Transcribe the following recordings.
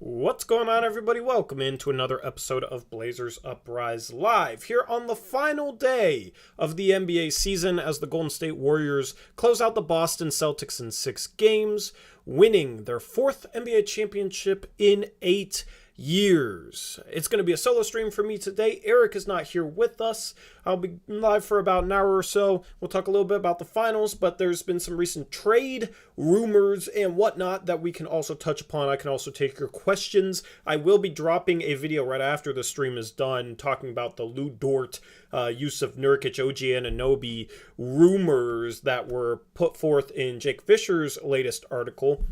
What's going on, everybody? Welcome into another episode of Blazers Uprise Live, here on the final day of the NBA season as the Golden State Warriors close out the Boston Celtics in 6 games, winning their 4th NBA championship in 8 years. It's going to be a solo stream for me today. Eric is not here with us. I'll be live for about an hour or so. We'll talk a little bit about the finals, but there's been some recent trade rumors and whatnot that we can also touch upon. I can also take your questions. I will be dropping a video right after the stream is done talking about the Lou Dort, Yusuf Nurkic, OG Anunoby rumors that were put forth in Jake Fisher's latest article.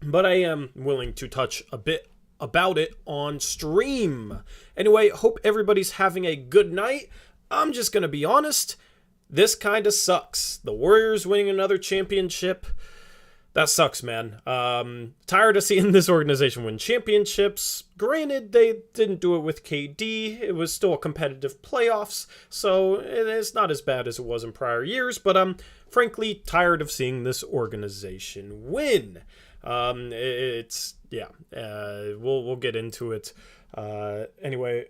But I am willing to touch a bit about it on stream. Anyway, hope everybody's having a good night. I'm just gonna be honest, this kind of sucks. The Warriors winning another championship, that sucks, man. Tired of seeing this organization win championships. Granted, they didn't do it with KD. It was still a competitive playoffs, so it's not as bad as it was in prior years, but I'm frankly tired of seeing this organization win. We'll get into it. Anyway,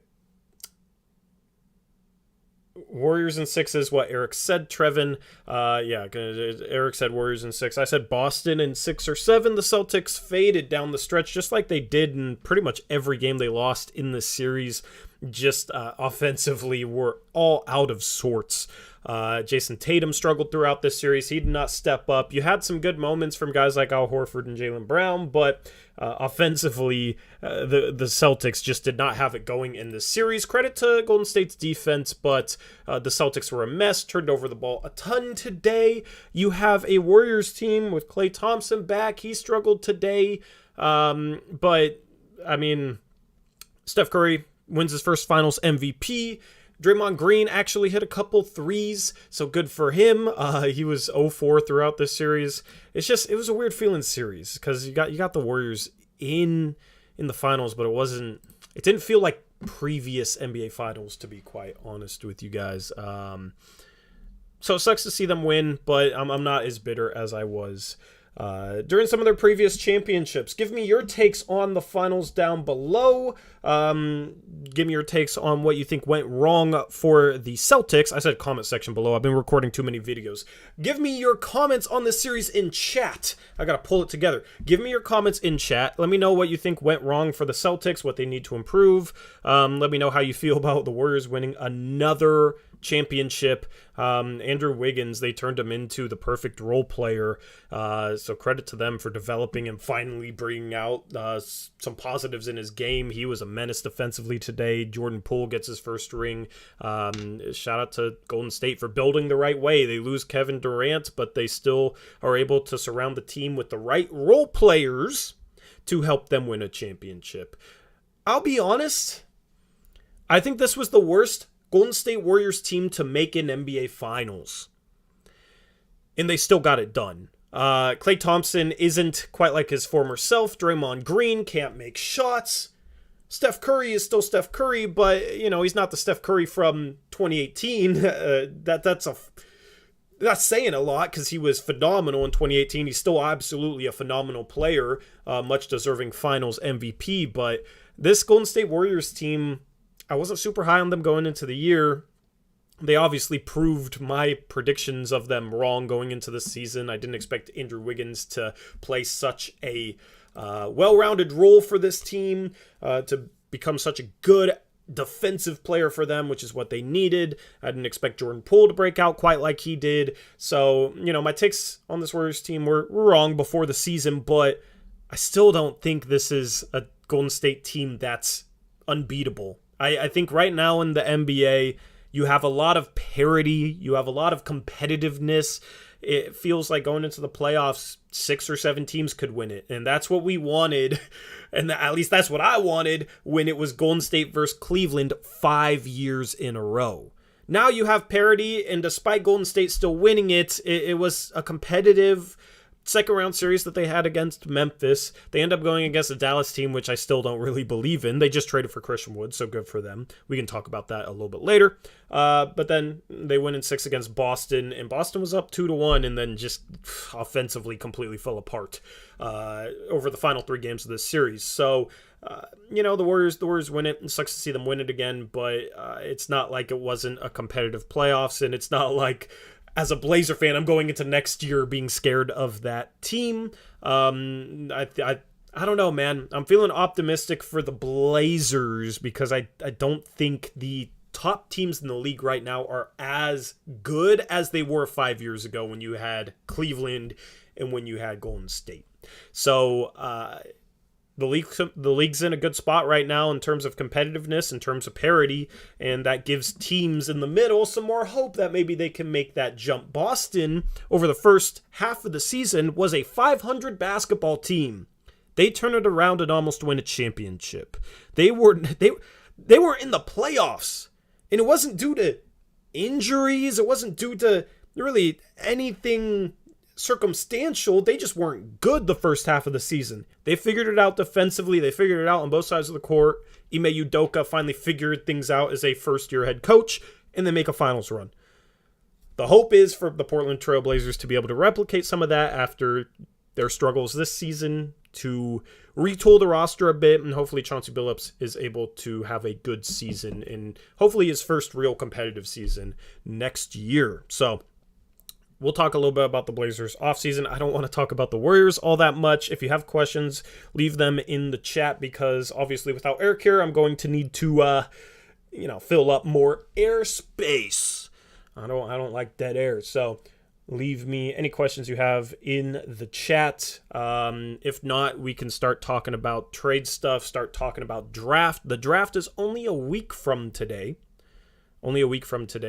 Warriors in 6 is what Eric said, Trevin. Eric said Warriors in 6. I said Boston in 6 or 7. The Celtics faded down the stretch just like they did in pretty much every game they lost in this series. Just offensively were all out of sorts. Jason Tatum struggled throughout this series. He did not step up. You had some good moments from guys like Al Horford and Jaylen Brown, but offensively, the Celtics just did not have it going in this series. Credit to Golden State's defense, but the Celtics were a mess, turned over the ball a ton today. You have a Warriors team with Klay Thompson back. He struggled today, but, I mean, Steph Curry wins his first finals MVP. Draymond Green actually hit a couple threes, so good for him. He was 0-4 throughout this series. It was a weird feeling series because you got the Warriors in the finals, but it didn't feel like previous NBA finals, to be quite honest with you guys. So it sucks to see them win, but I'm not as bitter as I was during some of their previous championships. Give me your takes on the finals down below. Give me your takes on what you think went wrong for the Celtics. I said comment section below. I've been recording too many videos. Give me your comments on this series in chat. I gotta pull it together. Give me your comments in chat. Let me know what you think went wrong for the Celtics, what they need to improve. Let me know how you feel about the Warriors winning another championship. Andrew Wiggins, they turned him into the perfect role player, so credit to them for developing and finally bringing out some positives in his game. He was a menace defensively today. Jordan Poole gets his first ring. Shout out to Golden State for building the right way. They lose Kevin Durant, but they still are able to surround the team with the right role players to help them win a championship. I'll be honest, I think this was the worst Golden State Warriors team to make an NBA Finals. And they still got it done. Klay Thompson isn't quite like his former self. Draymond Green can't make shots. Steph Curry is still Steph Curry, but, he's not the Steph Curry from 2018. That's saying a lot because he was phenomenal in 2018. He's still absolutely a phenomenal player, much deserving Finals MVP. But this Golden State Warriors team, I wasn't super high on them going into the year. They obviously proved my predictions of them wrong going into the season. I didn't expect Andrew Wiggins to play such a well-rounded role for this team, to become such a good defensive player for them, which is what they needed. I didn't expect Jordan Poole to break out quite like he did. So, my takes on this Warriors team were wrong before the season, but I still don't think this is a Golden State team that's unbeatable. I think right now in the NBA, you have a lot of parity. You have a lot of competitiveness. It feels like going into the playoffs, 6 or 7 teams could win it. And that's what we wanted. And at least that's what I wanted when it was Golden State versus Cleveland 5 years in a row. Now you have parity, and despite Golden State still winning it, it was a competitive second round series that they had against Memphis. They end up going against a Dallas team, which I still don't really believe in. They just traded for Christian Wood, so good for them. We can talk about that a little bit later. But then they win in 6 against Boston, and Boston was up 2-1 and then just offensively completely fell apart over the final 3 games of this series. So, the Warriors win it. It sucks to see them win it again, but it's not like it wasn't a competitive playoffs, and it's not like, as a Blazer fan, I'm going into next year being scared of that team. I don't know, man. I'm feeling optimistic for the Blazers because I don't think the top teams in the league right now are as good as they were 5 years ago when you had Cleveland and when you had Golden State. So, the league's in a good spot right now in terms of competitiveness, in terms of parity, and that gives teams in the middle some more hope that maybe they can make that jump. Boston, over the first half of the season, was a .500 basketball team. They turned it around and almost win a championship. They were in the playoffs, and it wasn't due to injuries. It wasn't due to really anything circumstantial. They just weren't good the first half of the season. They figured it out defensively. They figured it out on both sides of the court. Ime Udoka finally figured things out as a first-year head coach, and they make a finals run. The hope is for the Portland Trail Blazers to be able to replicate some of that after their struggles this season, to retool the roster a bit, and hopefully Chauncey Billups is able to have a good season, and hopefully his first real competitive season next year. So, we'll talk a little bit about the Blazers offseason. I don't want to talk about the Warriors all that much. If you have questions, leave them in the chat, because obviously without Eric here, I'm going to need to, fill up more airspace. I don't like dead air. So leave me any questions you have in the chat. If not, we can start talking about trade stuff, start talking about draft. The draft is only a week from today.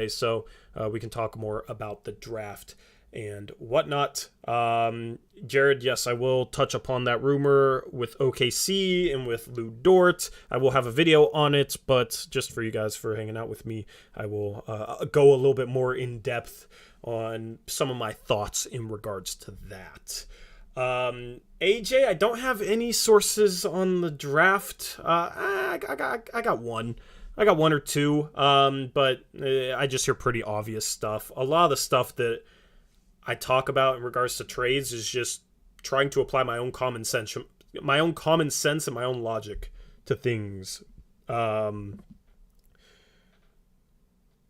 So we can talk more about the draft and whatnot. Jared, yes, I will touch upon that rumor with OKC and with Lou Dort. I will have a video on it, but just for you guys for hanging out with me, I will go a little bit more in depth on some of my thoughts in regards to that. AJ, I don't have any sources on the draft. I got one. I got one or two, but I just hear pretty obvious stuff. A lot of the stuff that I talk about in regards to trades is just trying to apply my own common sense and my own logic to things. AZ,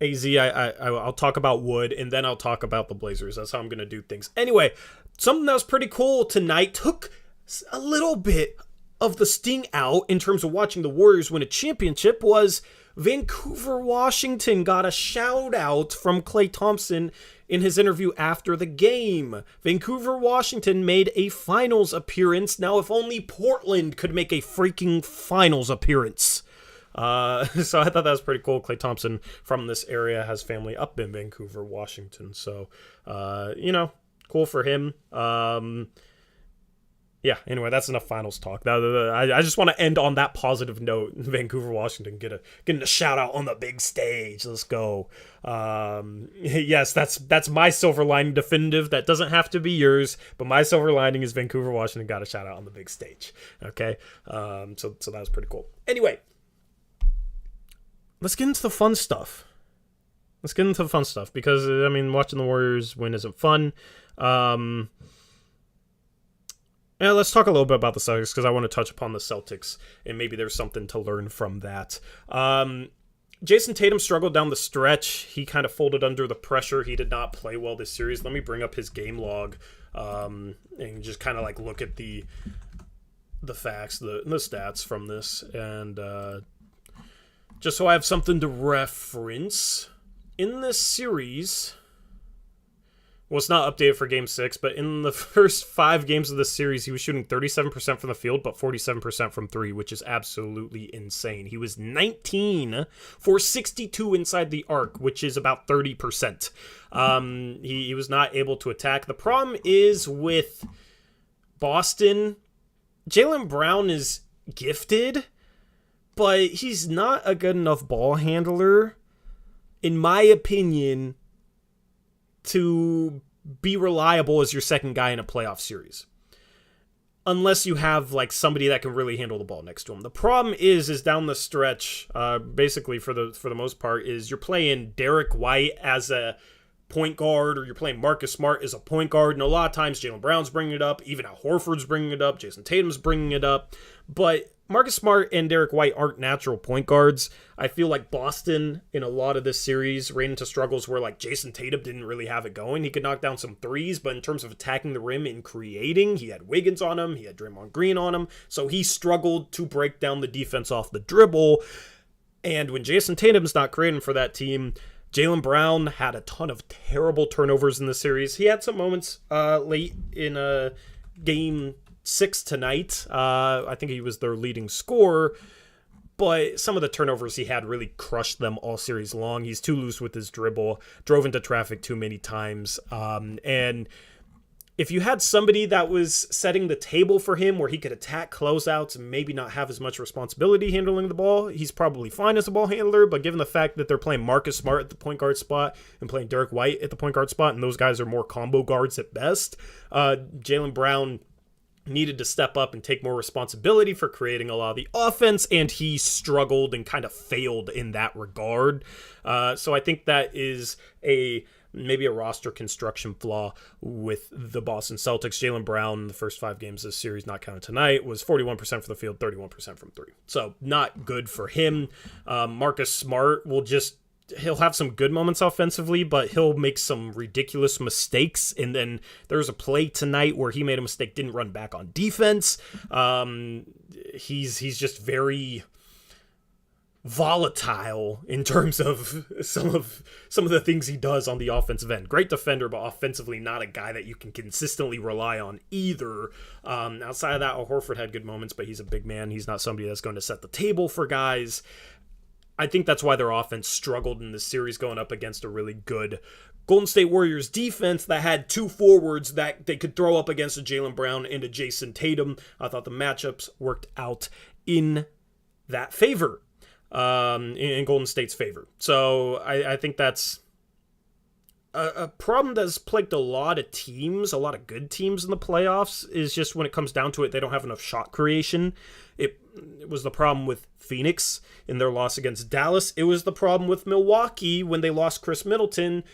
I'll talk about Wood, and then I'll talk about the Blazers. That's how I'm going to do things. Anyway, something that was pretty cool tonight, took a little bit of the sting out in terms of watching the Warriors win a championship, was Vancouver, Washington got a shout out from Klay Thompson in his interview after the game. Vancouver, Washington made a finals appearance. Now, if only Portland could make a freaking finals appearance. So I thought that was pretty cool. Klay Thompson from this area has family up in Vancouver, Washington. So, cool for him. Yeah, anyway, that's enough finals talk. I just want to end on that positive note. Vancouver, Washington, getting a shout out on the big stage. Let's go. Yes, that's my silver lining definitive. That doesn't have to be yours, but my silver lining is Vancouver, Washington got a shout out on the big stage. Okay, so that was pretty cool. Anyway, let's get into the fun stuff. Because, watching the Warriors win isn't fun. Yeah, let's talk a little bit about the Celtics, because I want to touch upon the Celtics, and maybe there's something to learn from that. Jason Tatum struggled down the stretch. He kind of folded under the pressure. He did not play well this series. Let me bring up his game log and just kind of look at the facts, the stats from this, and just so I have something to reference. In this series, well, it's not updated for Game 6, but in the first 5 games of the series, he was shooting 37% from the field, but 47% from 3, which is absolutely insane. He was 19 for 62 inside the arc, which is about 30%. He was not able to attack. The problem is with Boston, Jaylen Brown is gifted, but he's not a good enough ball handler, in my opinion, to be reliable as your second guy in a playoff series. Unless you have like somebody that can really handle the ball next to him. The problem is down the stretch, basically for the most part, is you're playing Derek White as a point guard, or you're playing Marcus Smart as a point guard, and a lot of times Jaylen Brown's bringing it up, even Al Horford's bringing it up, Jason Tatum's bringing it up, but Marcus Smart and Derek White aren't natural point guards. I feel like Boston, in a lot of this series, ran into struggles where like Jason Tatum didn't really have it going. He could knock down some threes, but in terms of attacking the rim and creating, he had Wiggins on him, he had Draymond Green on him, so he struggled to break down the defense off the dribble. And when Jason Tatum's not creating for that team, Jaylen Brown had a ton of terrible turnovers in the series. He had some moments late in game 6 tonight. I think he was their leading scorer, but some of the turnovers he had really crushed them all series long. He's too loose with his dribble, drove into traffic too many times, and if you had somebody that was setting the table for him where he could attack closeouts and maybe not have as much responsibility handling the ball, he's probably fine as a ball handler, but given the fact that they're playing Marcus Smart at the point guard spot and playing Derek White at the point guard spot, and those guys are more combo guards at best, Jaylen Brown needed to step up and take more responsibility for creating a lot of the offense, and he struggled and kind of failed in that regard. So I think that is maybe a roster construction flaw with the Boston Celtics. Jaylen Brown, in the first 5 games of this series, not counted tonight, was 41% from the field, 31% from 3. So not good for him. Marcus Smart he'll have some good moments offensively, but he'll make some ridiculous mistakes. And then there's a play tonight where he made a mistake, didn't run back on defense. He's just very volatile in terms of some of the things he does on the offensive end. Great defender, but offensively not a guy that you can consistently rely on either. Outside of that, Al Horford had good moments, but he's a big man. He's not somebody that's going to set the table for guys. I think that's why their offense struggled in this series going up against a really good Golden State Warriors defense that had 2 forwards that they could throw up against a Jaylen Brown and a Jason Tatum. I thought the matchups worked out in that favor. In Golden State's favor. So I think that's a problem that's plagued a lot of teams, a lot of good teams in the playoffs, is just when it comes down to it, they don't have enough shot creation. It was the problem with Phoenix in their loss against Dallas. It was the problem with Milwaukee when they lost Chris Middleton.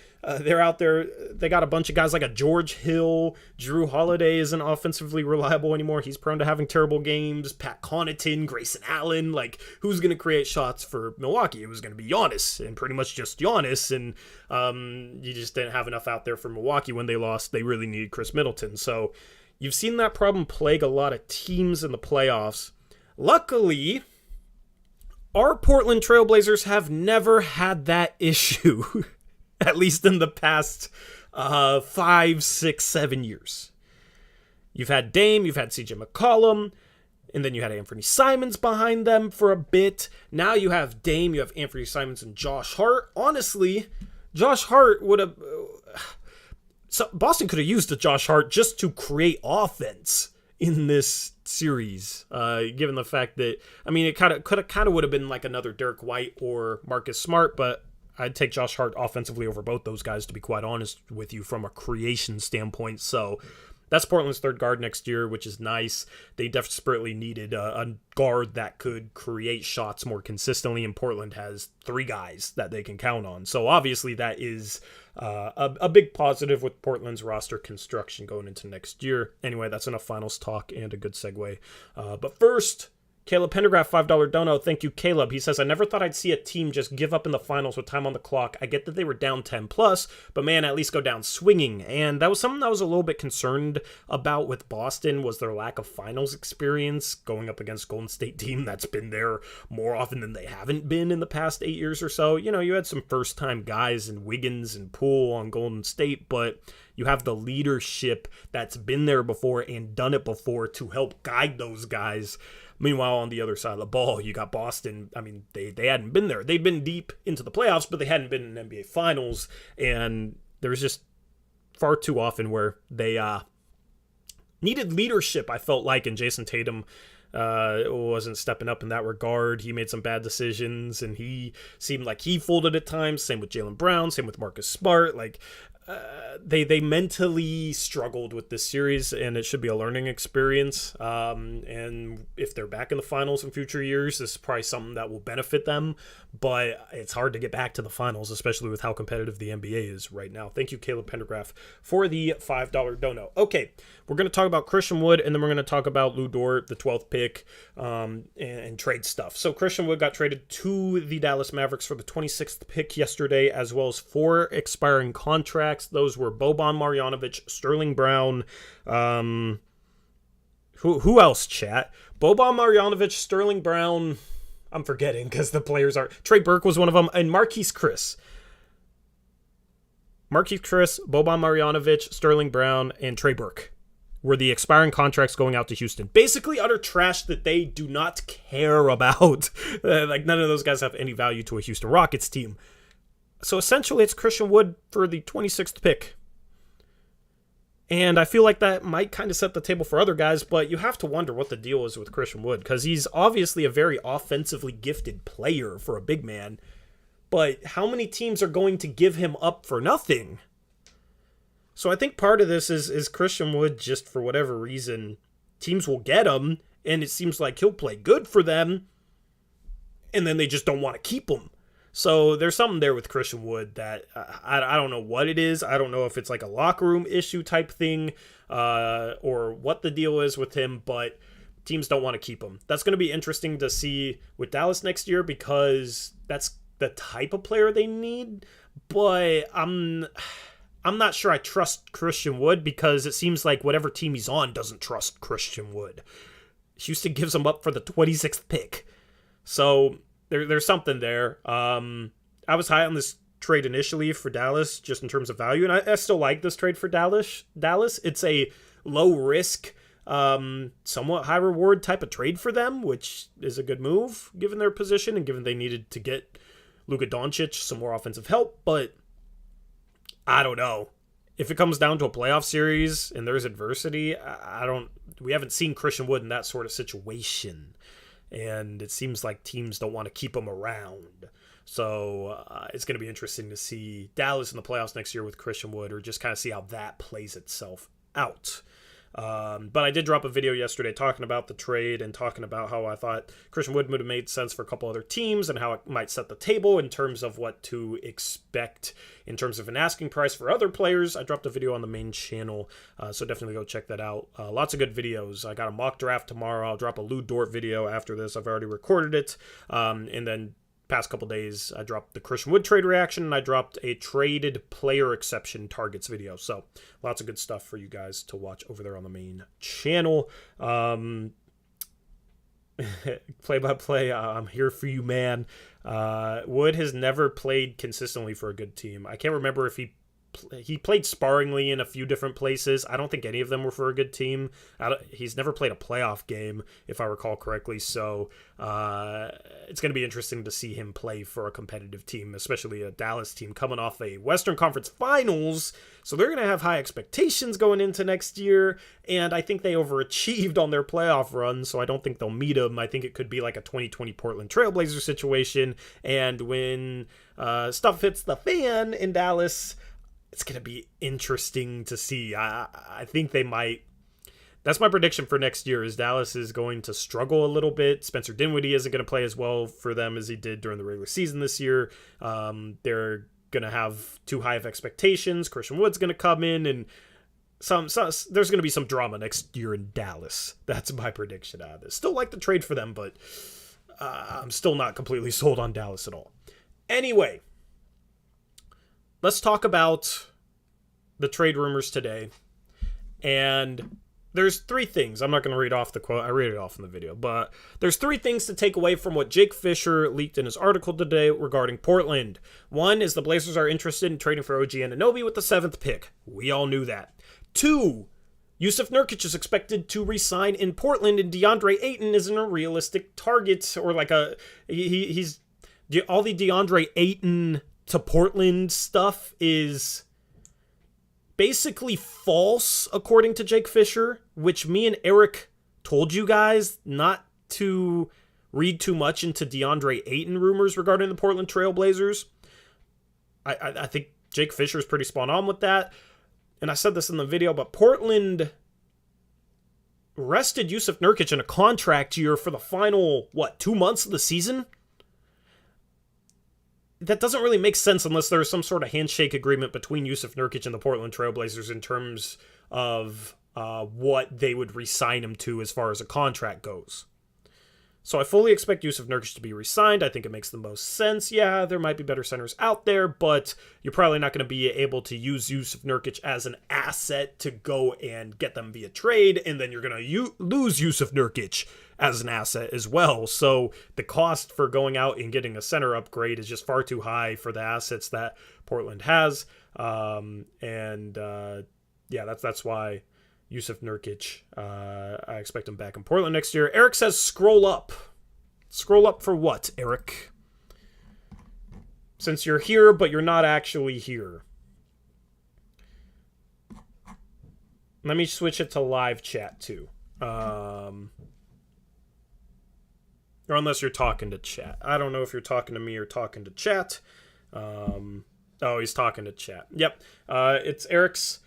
They're out there. They got a bunch of guys like a George Hill. Drew Holiday isn't offensively reliable anymore. He's prone to having terrible games. Pat Connaughton, Grayson Allen. Like, who's going to create shots for Milwaukee? It was going to be Giannis, and pretty much just Giannis. And you just didn't have enough out there for Milwaukee when they lost. They really needed Chris Middleton. So you've seen that problem plague a lot of teams in the playoffs. Luckily, our Portland Trailblazers have never had that issue, at least in the past 5, 6, 7 years. You've had Dame, you've had CJ McCollum, and then you had Anthony Simons behind them for a bit. Now you have Dame, you have Anthony Simons and Josh Hart. Honestly, Josh Hart would have... So Boston could have used a Josh Hart just to create offense in this series, given the fact that, I mean, it kind of would have been like another Derek White or Marcus Smart, but I'd take Josh Hart offensively over both those guys, to be quite honest with you, from a creation standpoint. So that's Portland's third guard next year, which is nice. They desperately needed a guard that could create shots more consistently, and Portland has 3 guys that they can count on. So obviously that is a big positive with Portland's roster construction going into next year. Anyway, that's enough finals talk and a good segue. But first, Caleb Pendergraph, $5 dono. Thank you, Caleb. He says, I never thought I'd see a team just give up in the finals with time on the clock. I get that they were down 10 plus, but man, at least go down swinging. And that was something I was a little bit concerned about with Boston, was their lack of finals experience going up against Golden State team that's been there more often than they haven't been in the past 8 years or so. You know, you had some first-time guys in Wiggins and Poole on Golden State, but you have the leadership that's been there before and done it before to help guide those guys. Meanwhile, on the other side of the ball, you got Boston. I mean, they hadn't been there. They'd been deep into the playoffs, but they hadn't been in NBA Finals. And there was just far too often where they needed leadership, I felt like, and Jason Tatum wasn't stepping up in that regard. He made some bad decisions, and he seemed like he folded at times. Same with Jaylen Brown, same with Marcus Smart. Like, they mentally struggled with this series, and it should be a learning experience. And if they're back in the finals in future years, this is probably something that will benefit them. But it's hard to get back to the finals, especially with how competitive the NBA is right now. Thank you, Caleb Pendergraph, for the $5 dono. Okay, we're going to talk about Christian Wood, and then we're going to talk about Lu Dort, the 12th pick, and trade stuff. So Christian Wood got traded to the Dallas Mavericks for the 26th pick yesterday, as well as 4 expiring contracts. Those were Boban Marjanovic, Sterling Brown, who else, chat? Boban Marjanovic, Sterling Brown, I'm forgetting because the players are... Trey Burke was one of them, and Marquise Chris. Marquise Chris, Boban Marjanovic, Sterling Brown, and Trey Burke were the expiring contracts going out to Houston. Basically utter trash that they do not care about. Like, none of those guys have any value to a Houston Rockets team. So essentially it's Christian Wood for the 26th pick. And I feel like that might kind of set the table for other guys, but you have to wonder what the deal is with Christian Wood, because he's obviously a very offensively gifted player for a big man. But how many teams are going to give him up for nothing? So I think part of this is Christian Wood, just for whatever reason, teams will get him, and it seems like he'll play good for them, and then they just don't want to keep him. So there's something there with Christian Wood that I don't know what it is. I don't know if it's like a locker room issue type thing or what the deal is with him, but teams don't want to keep him. That's going to be interesting to see with Dallas next year, because that's the type of player they need. But I'm not sure I trust Christian Wood, because it seems like whatever team he's on doesn't trust Christian Wood. Houston gives him up for the 26th pick. So there's something there. I was high on this trade initially for Dallas, just in terms of value, and I still like this trade for Dallas. It's a low risk, somewhat high reward type of trade for them, which is a good move given their position and given they needed to get Luka Doncic some more offensive help. But I don't know. If it comes down to a playoff series and there's adversity, we haven't seen Christian Wood in that sort of situation. And it seems like teams don't want to keep him around. So it's going to be interesting to see Dallas in the playoffs next year with Christian Wood, or just kind of see how that plays itself out. But I did drop a video yesterday talking about the trade and talking about how I thought Christian Wood would have made sense for a couple other teams and how it might set the table in terms of what to expect in terms of an asking price for other players. I dropped a video on the main channel, so definitely go check that out. Lots of good videos. I got a mock draft tomorrow. I'll drop a Lu Dort video after this. I've already recorded it. And then past couple days, I dropped the Christian Wood trade reaction, and I dropped a traded player exception targets video. So lots of good stuff for you guys to watch over there on the main channel. Play-by-play, I'm here for you, man. Wood has never played consistently for a good team. I can't remember if he played sparingly in a few different places. I don't think any of them were for a good team. He's never played a playoff game, if I recall correctly. So it's going to be interesting to see him play for a competitive team, especially a Dallas team coming off a Western Conference Finals. So they're going to have high expectations going into next year. And I think they overachieved on their playoff run, so I don't think they'll meet him. I think it could be like a 2020 Portland Trailblazers situation. And when stuff hits the fan in Dallas, it's going to be interesting to see. I think they might. That's my prediction for next year, is Dallas is going to struggle a little bit. Spencer Dinwiddie isn't going to play as well for them as he did during the regular season this year. They're going to have too high of expectations. Christian Wood's going to come in, and there's going to be some drama next year in Dallas. That's my prediction out of this. Still like the trade for them, but I'm still not completely sold on Dallas at all. Anyway, let's talk about the trade rumors today. And there's 3 things. I'm not going to read off the quote. I read it off in the video. But there's 3 things to take away from what Jake Fisher leaked in his article today regarding Portland. 1 is the Blazers are interested in trading for OG Anunoby with the 7th pick. We all knew that. 2, Yusuf Nurkic is expected to re-sign in Portland, and DeAndre Ayton isn't a realistic target, or like he's all the DeAndre Ayton to Portland stuff is basically false, according to Jake Fisher, which me and Eric told you guys not to read too much into DeAndre Ayton rumors regarding the Portland Trail Blazers. I think Jake Fisher's pretty spot on with that. And I said this in the video, but Portland rested Jusuf Nurkic in a contract year for the final, 2 months of the season? That doesn't really make sense unless there's some sort of handshake agreement between Jusuf Nurkic and the Portland Trailblazers in terms of what they would re-sign him to as far as a contract goes. So I fully expect Jusuf Nurkic to be re-signed. I think it makes the most sense. Yeah, there might be better centers out there, but you're probably not going to be able to use Jusuf Nurkic as an asset to go and get them via trade, and then you're going to lose Jusuf Nurkic as an asset as well. So the cost for going out and getting a center upgrade is just far too high for the assets that Portland has. That's why Jusuf Nurkic, I expect him back in Portland next year. Eric says scroll up. Scroll up for what, Eric? Since you're here, but you're not actually here. Let me switch it to live chat, too. Or unless you're talking to chat. I don't know if you're talking to me or talking to chat. He's talking to chat. Yep. It's Eric's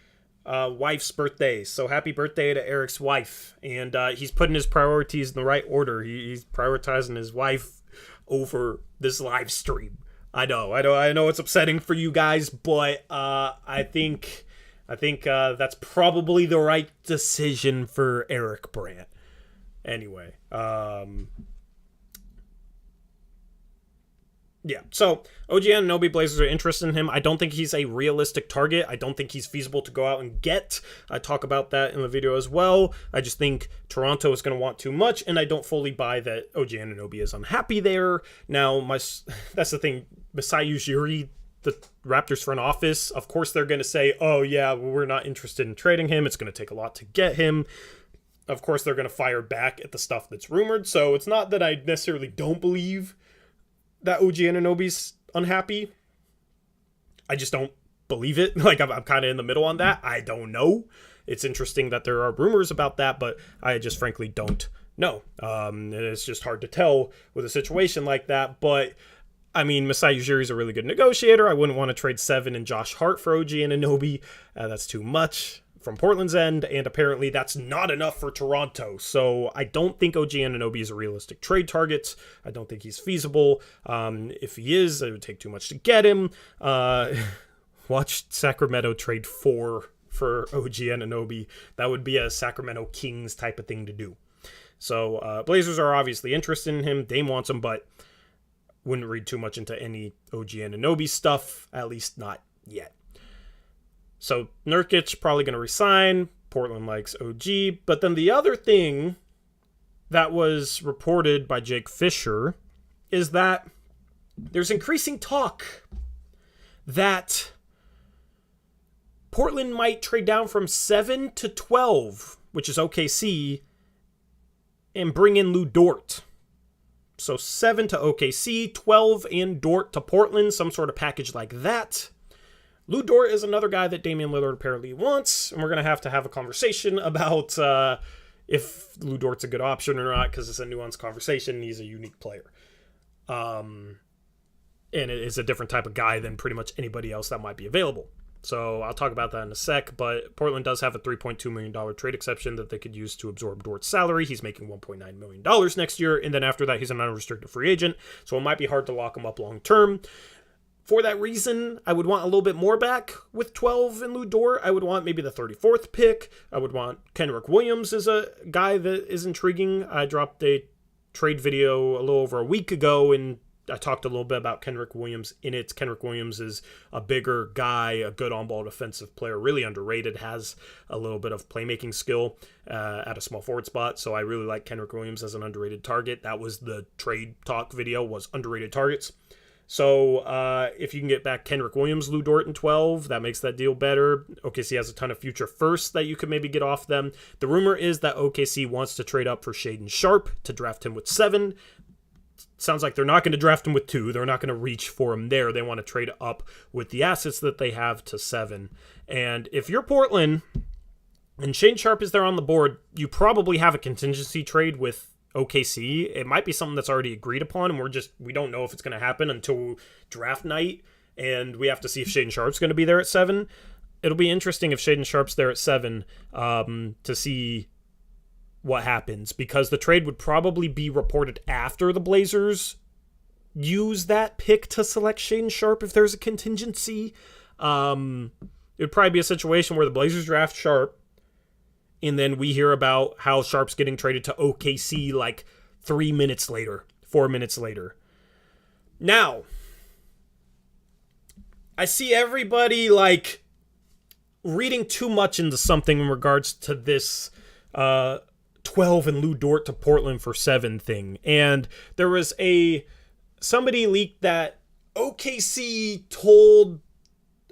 wife's birthday, so happy birthday to Eric's wife. And he's putting his priorities in the right order. He's prioritizing his wife over this live stream. I know it's upsetting for you guys, but I think that's probably the right decision for Eric Brandt. Anyway, yeah, so OG Anunoby, Blazers are interested in him. I don't think he's a realistic target. I don't think he's feasible to go out and get. I talk about that in the video as well. I just think Toronto is going to want too much, and I don't fully buy that OG Anunoby is unhappy there. Now, that's the thing. Masai Ujiri, the Raptors front office, of course they're going to say, oh yeah, we're not interested in trading him. It's going to take a lot to get him. Of course they're going to fire back at the stuff that's rumored. So it's not that I necessarily don't believe that OG Anunoby's unhappy. I just don't believe it. Like, I'm kind of in the middle on that. I don't know. It's interesting that there are rumors about that, but I just frankly don't know. It's just hard to tell with a situation like that. But, I mean, Masai Ujiri's a really good negotiator. I wouldn't want to trade 7 and Josh Hart for OG Anunoby. That's too much from Portland's end, and apparently that's not enough for Toronto. So I don't think OG Anunoby is a realistic trade target. I don't think he's feasible. If he is, it would take too much to get him. Watch Sacramento trade 4 for OG Anunoby. That would be a Sacramento Kings type of thing to do. So Blazers are obviously interested in him. Dame wants him, but wouldn't read too much into any OG Anunoby stuff, at least not yet. So Nurkic probably going to resign. Portland likes OG. But then the other thing that was reported by Jake Fisher is that there's increasing talk that Portland might trade down from 7 to 12, which is OKC, and bring in Lou Dort. So 7 to OKC, 12 and Dort to Portland, some sort of package like that. Lou Dort is another guy that Damian Lillard apparently wants, and we're going to have a conversation about if Lou Dort's a good option or not, because it's a nuanced conversation. He's a unique player. And it is a different type of guy than pretty much anybody else that might be available. So I'll talk about that in a sec, but Portland does have a $3.2 million trade exception that they could use to absorb Dort's salary. He's making $1.9 million next year, and then after that, he's an unrestricted free agent, so it might be hard to lock him up long term. For that reason, I would want a little bit more back with 12 and Lou Dort. I would want maybe the 34th pick. I would want Kenrich Williams as a guy that is intriguing. I dropped a trade video a little over a week ago, and I talked a little bit about Kenrich Williams in it. Kenrich Williams is a bigger guy, a good on-ball defensive player, really underrated, has a little bit of playmaking skill at a small forward spot. So I really like Kenrich Williams as an underrated target. That was the trade talk video, was underrated targets. So if you can get back Kenrich Williams, Lou Dort in 12, that makes that deal better. OKC has a ton of future firsts that you could maybe get off them. The rumor is that OKC wants to trade up for Shaedon Sharpe to draft him with 7. Sounds like they're not going to draft him with 2. They're not going to reach for him there. They want to trade up with the assets that they have to 7. And if you're Portland and Shaedon Sharpe is there on the board, you probably have a contingency trade with OKC. It might be something that's already agreed upon, and we don't know if it's going to happen until draft night, and we have to see if Shaden Sharp's going to be there at 7. It'll be interesting if Shaden Sharp's there at 7 to see what happens, because the trade would probably be reported after the Blazers use that pick to select Shaden Sharp if there's a contingency. It would probably be a situation where the Blazers draft Sharp, and then we hear about how Sharp's getting traded to OKC like 3 minutes later, 4 minutes later. Now, I see everybody like reading too much into something in regards to this 12 and Lou Dort to Portland for 7 thing. And there was somebody leaked that OKC told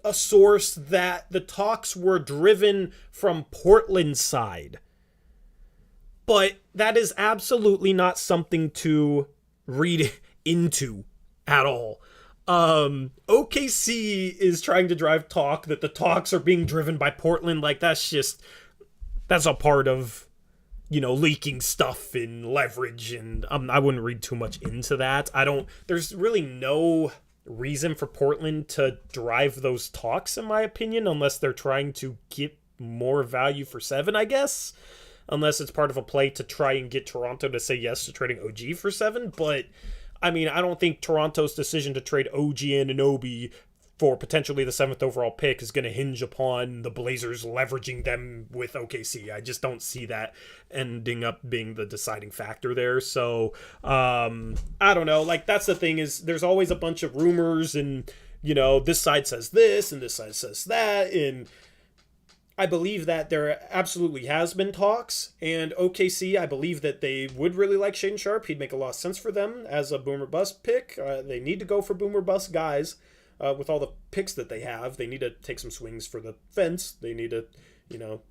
a source that the talks were driven from Portland's side. But that is absolutely not something to read into at all. OKC is trying to drive talk that the talks are being driven by Portland. Like, that's a part of, leaking stuff and leverage, and I wouldn't read too much into that. There's really no reason for Portland to drive those talks, in my opinion, unless they're trying to get more value for 7, I guess. Unless it's part of a play to try and get Toronto to say yes to trading OG for 7. But, I don't think Toronto's decision to trade OG and Anunoby for potentially the 7th overall pick is going to hinge upon the Blazers leveraging them with OKC. I just don't see that ending up being the deciding factor there. So, I don't know. Like, that's the thing, is there's always a bunch of rumors, and, this side says this and this side says that. And I believe that there absolutely has been talks, and OKC, I believe that they would really like Shaden Sharp. He'd make a lot of sense for them as a boomer bust pick. They need to go for boomer bust guys. With all the picks that they have, they need to take some swings for the fence. They need to,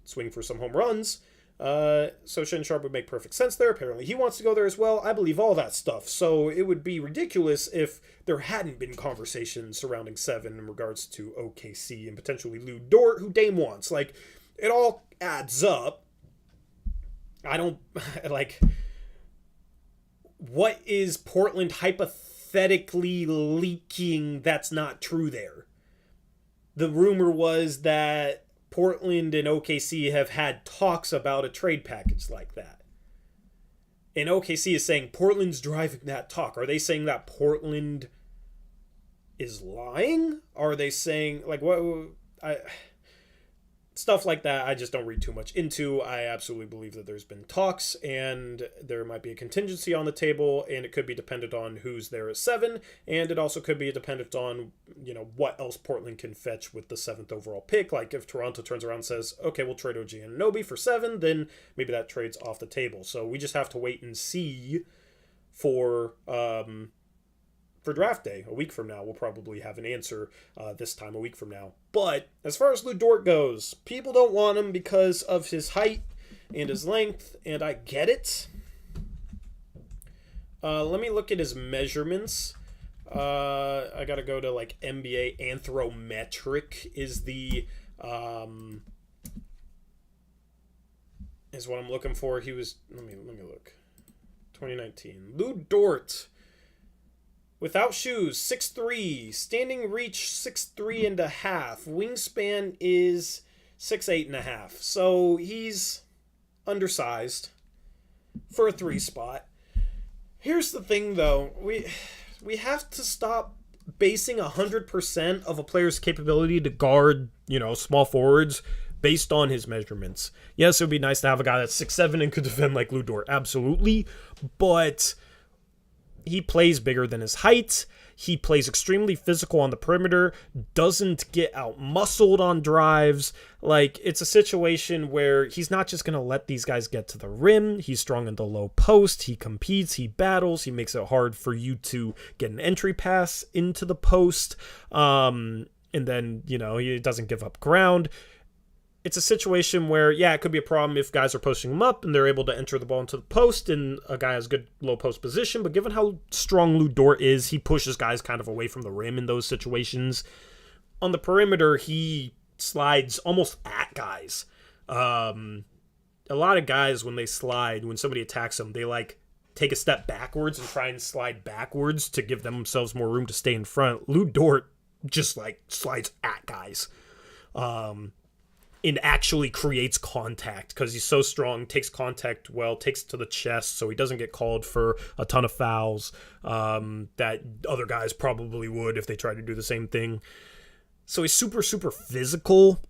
swing for some home runs. So Shaden Sharp would make perfect sense there. Apparently he wants to go there as well. I believe all that stuff. So it would be ridiculous if there hadn't been conversations surrounding 7 in regards to OKC and potentially Lou Dort, who Dame wants. Like, it all adds up. I don't, what is Portland hypothetically leaking that's not true there? The rumor was that Portland and OKC have had talks about a trade package like that. And OKC is saying Portland's driving that talk. Are they saying that Portland is lying? Are they saying, stuff like that, I just don't read too much into. I absolutely believe that there's been talks, and there might be a contingency on the table, and it could be dependent on who's there at 7, and it also could be dependent on, what else Portland can fetch with the 7th overall pick. Like, if Toronto turns around and says, okay, we'll trade OG and Anunoby for 7, then maybe that trade's off the table. So we just have to wait and see for draft day a week from now. We'll probably have an answer this time a week from now. But as far as Lou Dort goes, people don't want him because of his height and his length, and I get it. Let me look at his measurements. I gotta go to NBA Anthrometric is what I'm looking for. He was, let me look. 2019. Lou Dort, without shoes, 6'3", standing reach 6'3" and a half, wingspan is 6'8" and a half. So he's undersized for a 3 spot. Here's the thing, though. We have to stop basing 100% of a player's capability to guard, small forwards based on his measurements. Yes, it would be nice to have a guy that's 6'7" and could defend like Lou Dort. Absolutely. But he plays bigger than his height. He plays extremely physical on the perimeter, doesn't get out-muscled on drives. It's a situation where he's not just going to let these guys get to the rim. He's strong in the low post. He competes. He battles. He makes it hard for you to get an entry pass into the post. And then, he doesn't give up ground. It's a situation where, it could be a problem if guys are posting him up and they're able to enter the ball into the post and a guy has good low post position. But given how strong Lou Dort is, he pushes guys kind of away from the rim in those situations. On the perimeter, he slides almost at guys. A lot of guys, when they slide, when somebody attacks them, they take a step backwards and try and slide backwards to give themselves more room to stay in front. Lou Dort just like slides at guys. And actually creates contact because he's so strong, takes contact well, takes it to the chest, so he doesn't get called for a ton of fouls that other guys probably would if they tried to do the same thing. So he's super, super physical.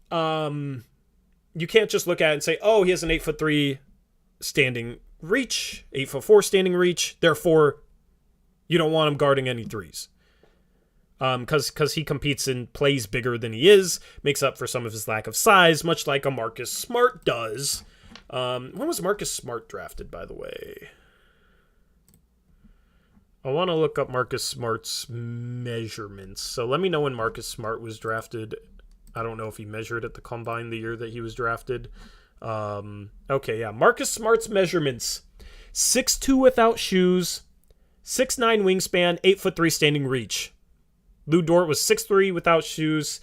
You can't just look at it and say, oh, he has an 8'3" standing reach, 8'4" standing reach, therefore you don't want him guarding any threes. Because he competes and plays bigger than he is, makes up for some of his lack of size, much like a Marcus Smart does. When was Marcus Smart drafted, by the way? I want to look up Marcus Smart's measurements. So let me know when Marcus Smart was drafted. I don't know if he measured at the combine the year that he was drafted. Okay, yeah. Marcus Smart's measurements. 6'2" without shoes, 6'9" wingspan, 8'3" standing reach. Lou Dort was 6'3" without shoes,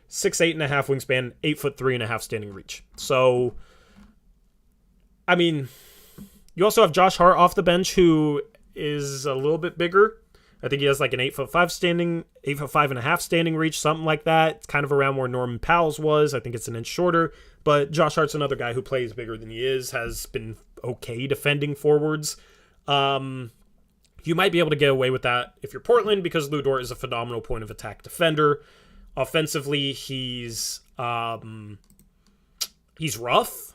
6'8.5" wingspan, 8'3.5" standing reach. So, I mean, you also have Josh Hart off the bench, who is a little bit bigger. I think he has like an 8'5.5" standing reach, something like that. It's kind of around where Norman Powell's was. I think it's an inch shorter. But Josh Hart's another guy who plays bigger than he is, has been okay defending forwards. You might be able to get away with that if you're Portland because Lou Dort is a phenomenal point of attack defender. Offensively, he's rough.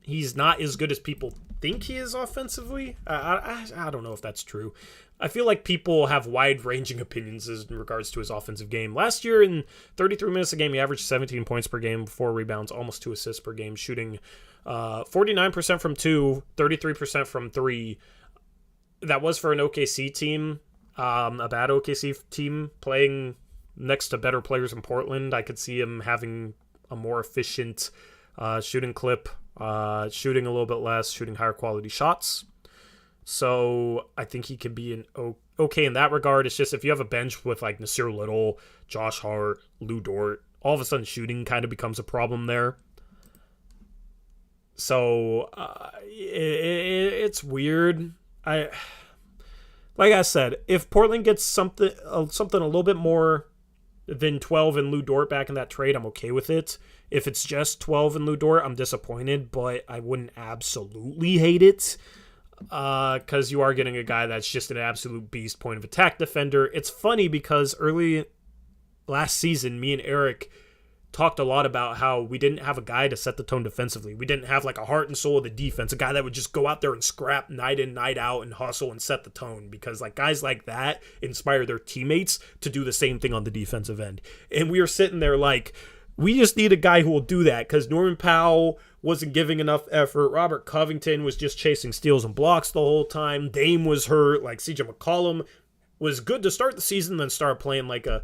He's not as good as people think he is offensively. I don't know if that's true. I feel like people have wide-ranging opinions in regards to his offensive game. Last year, in 33 minutes a game, he averaged 17 points per game, 4 rebounds, almost 2 assists per game, shooting 49% from 2, 33% from 3. That was for an OKC team, a bad OKC team playing next to better players in Portland. I could see him having a more efficient shooting clip, shooting a little bit less, shooting higher quality shots. So I think he could be okay in that regard. It's just if you have a bench with like Nasir Little, Josh Hart, Lou Dort, all of a sudden shooting kind of becomes a problem there. So it's weird. Like I said, if Portland gets something a little bit more than 12 and Lou Dort back in that trade, I'm okay with it. If it's just 12 and Lou Dort, I'm disappointed, but I wouldn't absolutely hate it because you are getting a guy that's just an absolute beast point of attack defender. It's funny because early last season, me and Eric talked a lot about how we didn't have a guy to set the tone defensively. We didn't have like a heart and soul of the defense, a guy that would just go out there and scrap night in, night out and hustle and set the tone, because like guys like that inspire their teammates to do the same thing on the defensive end. And we were sitting there like, we just need a guy who will do that because Norman Powell wasn't giving enough effort. Robert Covington was just chasing steals and blocks the whole time. Dame was hurt. Like CJ McCollum was good to start the season, then started playing like a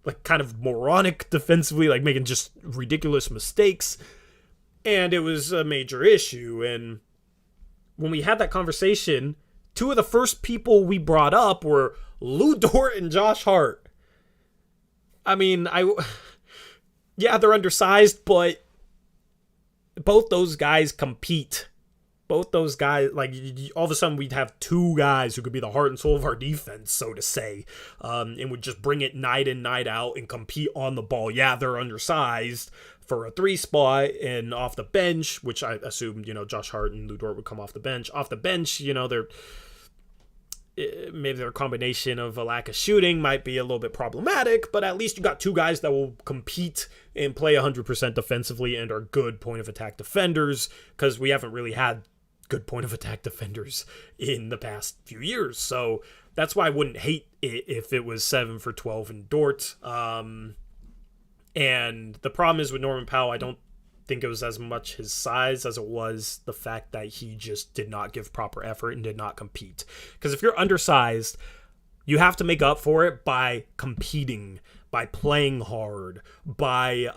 like kind of moronic defensively, like making just ridiculous mistakes. And it was a major issue. And when we had that conversation, two of the first people we brought up were Lou Dort and Josh Hart. I mean, yeah, they're undersized, but both those guys compete. Both those guys, like, all of a sudden we'd have two guys who could be the heart and soul of our defense, so to say, and would just bring it night in, night out and compete on the ball. Yeah, they're undersized for a 3 spot and off the bench, which I assumed, Josh Hart and Lou Dort would come off the bench. Off the bench, maybe their combination of a lack of shooting might be a little bit problematic, but at least you got two guys that will compete and play 100% defensively and are good point of attack defenders, because we haven't really had good point of attack defenders in the past few years. So that's why I wouldn't hate it if it was 7 for 12 in Dort. And the problem is with Norman Powell, I don't think it was as much his size as it was the fact that he just did not give proper effort and did not compete. Because if you're undersized, you have to make up for it by competing, by playing hard, by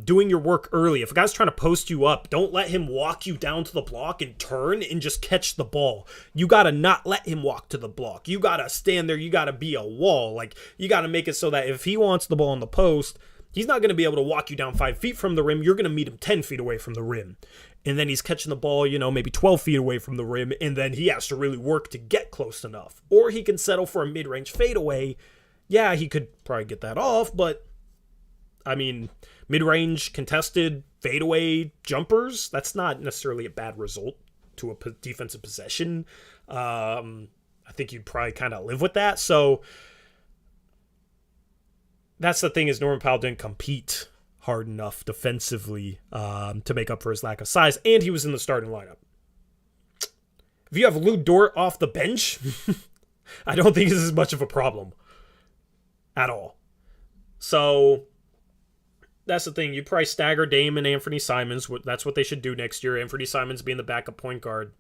doing your work early. If a guy's trying to post you up, don't let him walk you down to the block and turn and just catch the ball. You got to not let him walk to the block. You got to stand there. You got to be a wall. Like, you got to make it so that if he wants the ball in the post, He's not going to be able to walk you down 5 feet from the rim. You're going to meet him 10 feet away from the rim. And then he's catching the ball, maybe 12 feet away from the rim, and then he has to really work to get close enough. Or he can settle for a mid-range fadeaway. Yeah, he could probably get that off, but, mid-range contested fadeaway jumpers, that's not necessarily a bad result to a defensive possession. I think you'd probably kind of live with that. So that's the thing, is Norman Powell didn't compete hard enough defensively to make up for his lack of size, and he was in the starting lineup. If you have Lou Dort off the bench, I don't think this is much of a problem at all. So that's the thing. You probably stagger Dame and Anthony Simons. That's what they should do next year. Anthony Simons being the backup point guard.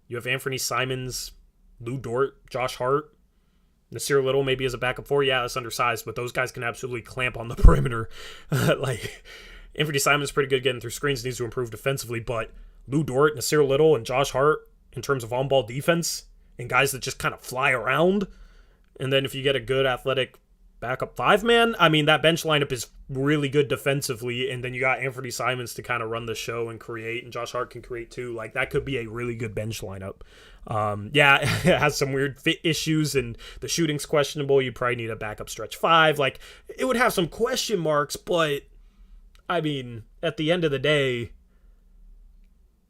You have Anthony Simons, Lou Dort, Josh Hart, Nasir Little maybe as a backup four. Yeah, that's undersized, but those guys can absolutely clamp on the perimeter. Anthony Simons is pretty good getting through screens, needs to improve defensively, but Lou Dort, Nasir Little, and Josh Hart in terms of on-ball defense and guys that just kind of fly around. And then if you get a good athletic backup five-man, that bench lineup is really good defensively, and then you got Anthony Simons to kind of run the show and create, and Josh Hart can create too. That could be a really good bench lineup. It has some weird fit issues, and the shooting's questionable. You probably need a backup stretch five. It would have some question marks, but, at the end of the day,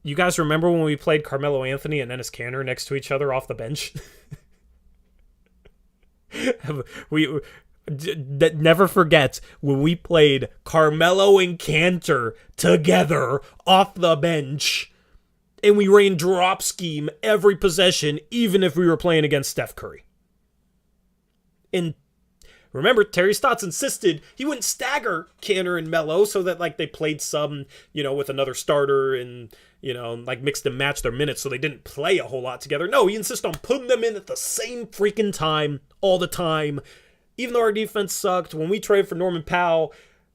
you guys remember when we played Carmelo Anthony and Enes Kanter next to each other off the bench? Never forget when we played Carmelo and Kanter together off the bench, and we ran drop scheme every possession, even if we were playing against Steph Curry. And remember, Terry Stotts insisted he wouldn't stagger Kanter and Melo so that they played some, with another starter and, mixed and matched their minutes so they didn't play a whole lot together. No, he insisted on putting them in at the same freaking time, all the time. Even though our defense sucked, when we traded for Norman Powell,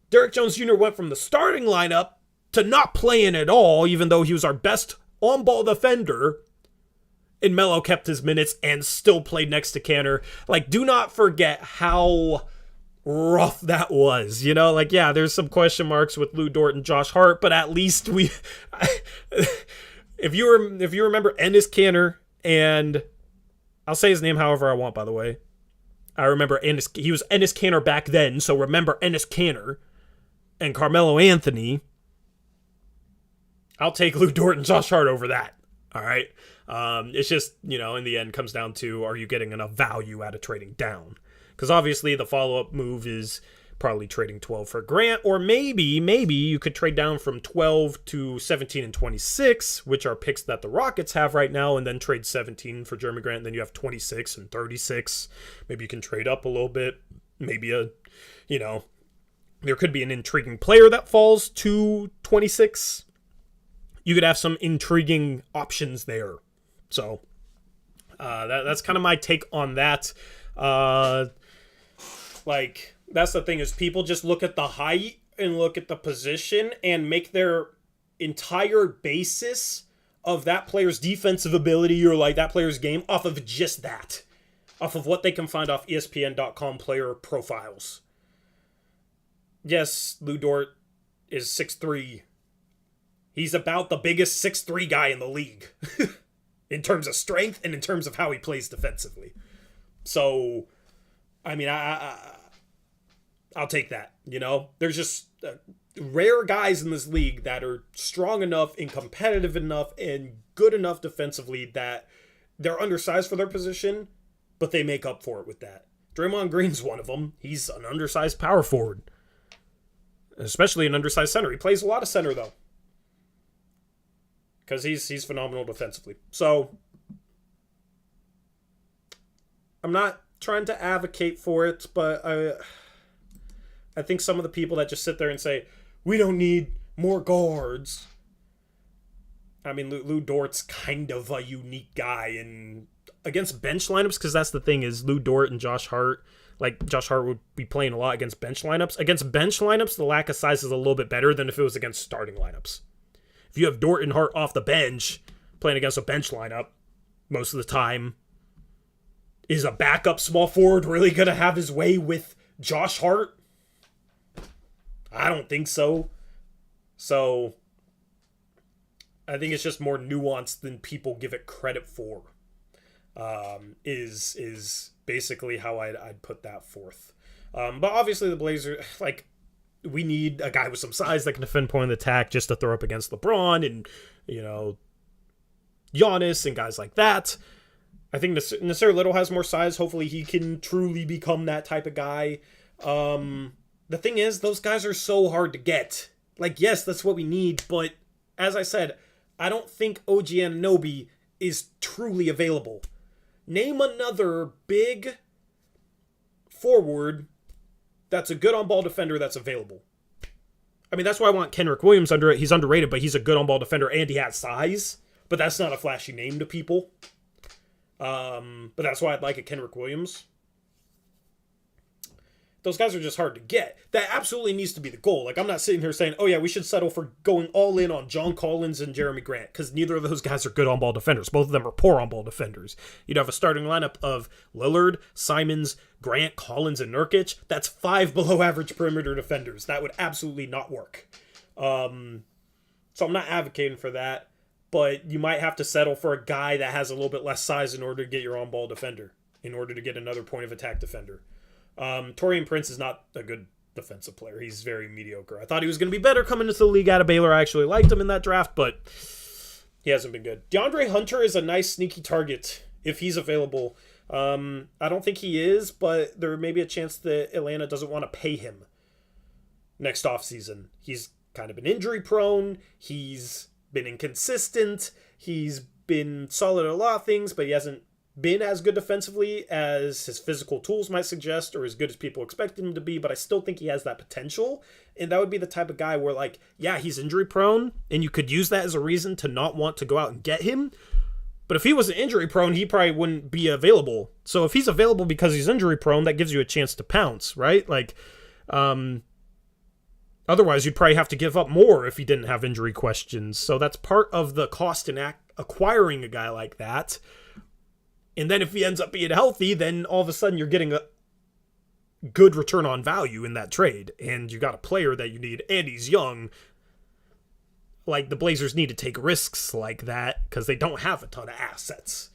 Derrick Jones Jr. went from the starting lineup to not playing at all, even though he was our best on-ball defender. And Melo kept his minutes and still played next to Kanter. Do not forget how rough that was. There's some question marks with Lou Dort and Josh Hart, but at least we... if you remember Enes Kanter, and I'll say his name however I want, by the way. I remember he was Enes Kanter back then, so remember Enes Kanter and Carmelo Anthony. I'll take Lou Dort and Josh Hart over that. All right? It's just, in the end, comes down to, are you getting enough value out of trading down? Because obviously the follow-up move is probably trading 12 for Grant, or maybe you could trade down from 12 to 17 and 26, which are picks that the Rockets have right now, and then trade 17 for Jeremy Grant, and then you have 26 and 36. Maybe you can trade up a little bit. Maybe there could be an intriguing player that falls to 26. You could have some intriguing options there. So that's kind of my take on that. That's the thing, is people just look at the height and look at the position and make their entire basis of that player's defensive ability or that player's game off of just that. Off of what they can find off ESPN.com player profiles. Yes, Lou Dort is 6'3". He's about the biggest 6'3" guy in the league. In terms of strength and in terms of how he plays defensively. So, I'll take that, There's just rare guys in this league that are strong enough and competitive enough and good enough defensively that they're undersized for their position, but they make up for it with that. Draymond Green's one of them. He's an undersized power forward. Especially an undersized center. He plays a lot of center, though. Because he's phenomenal defensively. So, I'm not trying to advocate for it, but I think some of the people that just sit there and say, we don't need more guards. Lou Dort's kind of a unique guy. And against bench lineups, because that's the thing, is Lou Dort and Josh Hart, Josh Hart would be playing a lot against bench lineups. Against bench lineups, the lack of size is a little bit better than if it was against starting lineups. If you have Dort and Hart off the bench, playing against a bench lineup, most of the time, is a backup small forward really going to have his way with Josh Hart? I don't think so. So I think it's just more nuanced than people give it credit for. Is basically how I'd put that forth. But obviously the Blazers, like, we need a guy with some size that can defend point of attack just to throw up against LeBron and, you know, Giannis and guys like that. I think Nasir Little has more size. Hopefully he can truly become that type of guy. The thing is, those guys are so hard to get. Like, yes, that's what we need, but as I said, I don't think OG Anunoby is truly available. Name another big forward that's a good on-ball defender that's available. I mean, that's why I want Kenrich Williams under it. He's underrated, but he's a good on-ball defender, and he has size. But that's not a flashy name to people. But that's why I'd like a Kenrich Williams. Those guys are just hard to get. That absolutely needs to be the goal. Like, I'm not sitting here saying, oh yeah, we should settle for going all in on John Collins and Jeremy Grant, because neither of those guys are good on-ball defenders. Both of them are poor on-ball defenders. You'd have a starting lineup of Lillard, Simons, Grant, Collins, and Nurkic. That's 5 below-average perimeter defenders. That would absolutely not work. So I'm not advocating for that, but you might have to settle for a guy that has a little bit less size in order to get your on-ball defender, in order to get another point-of-attack defender. Taurean Prince is not a good defensive player. He's very mediocre. I thought he was going to be better coming into the league out of Baylor. I actually liked him in that draft, but he hasn't been good. DeAndre Hunter is a nice sneaky target if he's available. I don't think he is, but there may be a chance that Atlanta doesn't want to pay him next offseason. He's kind of been injury prone. He's been inconsistent. He's been solid at a lot of things, but he hasn't been as good defensively as his physical tools might suggest, or as good as people expect him to be, but I still think he has that potential. And that would be the type of guy where, like, yeah, he's injury prone, and you could use that as a reason to not want to go out and get him. But if he wasn't injury prone, he probably wouldn't be available. So if he's available because he's injury prone, that gives you a chance to pounce, right? Like, otherwise you'd probably have to give up more if he didn't have injury questions. So that's part of the cost in acquiring a guy like that. And then if he ends up being healthy, then all of a sudden you're getting a good return on value in that trade. And you got a player that you need, and he's young. Like, the Blazers need to take risks like that because they don't have a ton of assets.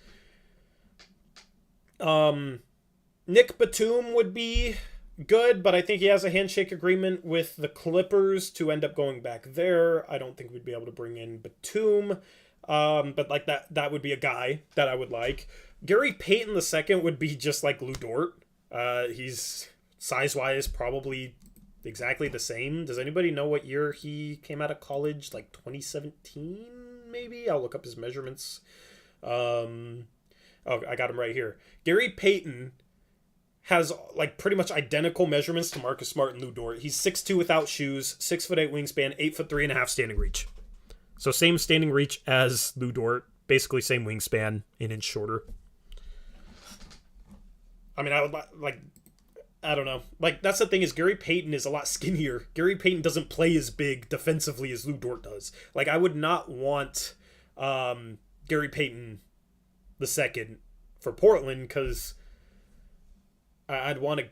Nick Batum would be good, but I think he has a handshake agreement with the Clippers to end up going back there. I don't think we'd be able to bring in Batum. But like that would be a guy that I would like. Gary Payton II would be just like Lou Dort. He's size-wise probably exactly the same. Does anybody know what year he came out of college? Like 2017, maybe? I'll look up his measurements. Oh, I got him right here. Gary Payton has like pretty much identical measurements to Marcus Smart and Lou Dort. He's 6'2" without shoes, 6'8" wingspan, 8'3.5" standing reach. So same standing reach as Lou Dort, basically same wingspan, an inch shorter. I mean, I don't know. Like, that's the thing, is Gary Payton is a lot skinnier. Gary Payton doesn't play as big defensively as Lou Dort does. Like, I would not want Gary Payton II for Portland, because I'd want to,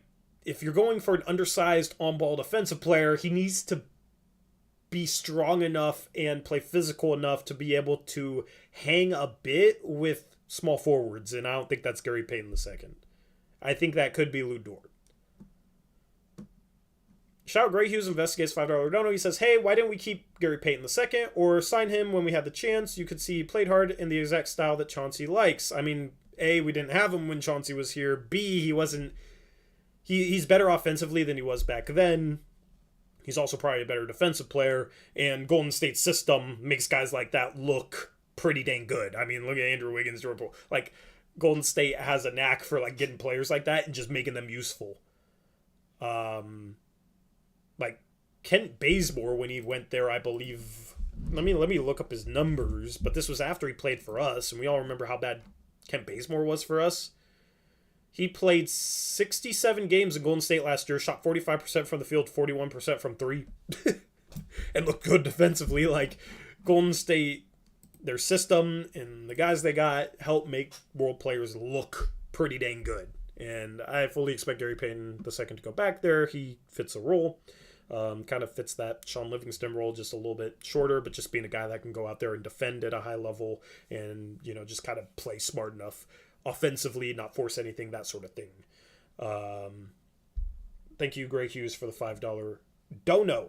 if you're going for an undersized on-ball defensive player, he needs to be strong enough and play physical enough to be able to hang a bit with small forwards, and I don't think that's Gary Payton II. I think that could be Lou Dort. Shout Gray Hughes investigates $5 dono. He says, hey, why didn't we keep Gary Payton II or sign him when we had the chance? You could see he played hard in the exact style that Chauncey likes. I mean, A, we didn't have him when Chauncey was here. B, he wasn't... He's better offensively than he was back then. He's also probably a better defensive player, and Golden State's system makes guys like that look pretty dang good. I mean, look at Andrew Wiggins, Jordan Poole. Like, Golden State has a knack for like getting players like that and just making them useful. Like Kent Bazemore, when he went there, I believe. Let me look up his numbers, but this was after he played for us, and we all remember how bad Kent Bazemore was for us. He played 67 games in Golden State last year, shot 45% from the field, 41% from three, and looked good defensively. Like, Golden State, their system and the guys they got help make world players look pretty dang good. And I fully expect Gary Payton II to go back there. He fits the role. Kind of fits that Sean Livingston role, just a little bit shorter, but just being a guy that can go out there and defend at a high level and, just kind of play smart enough offensively, not force anything, that sort of thing. Thank you, Gray Hughes, for the $5 dono.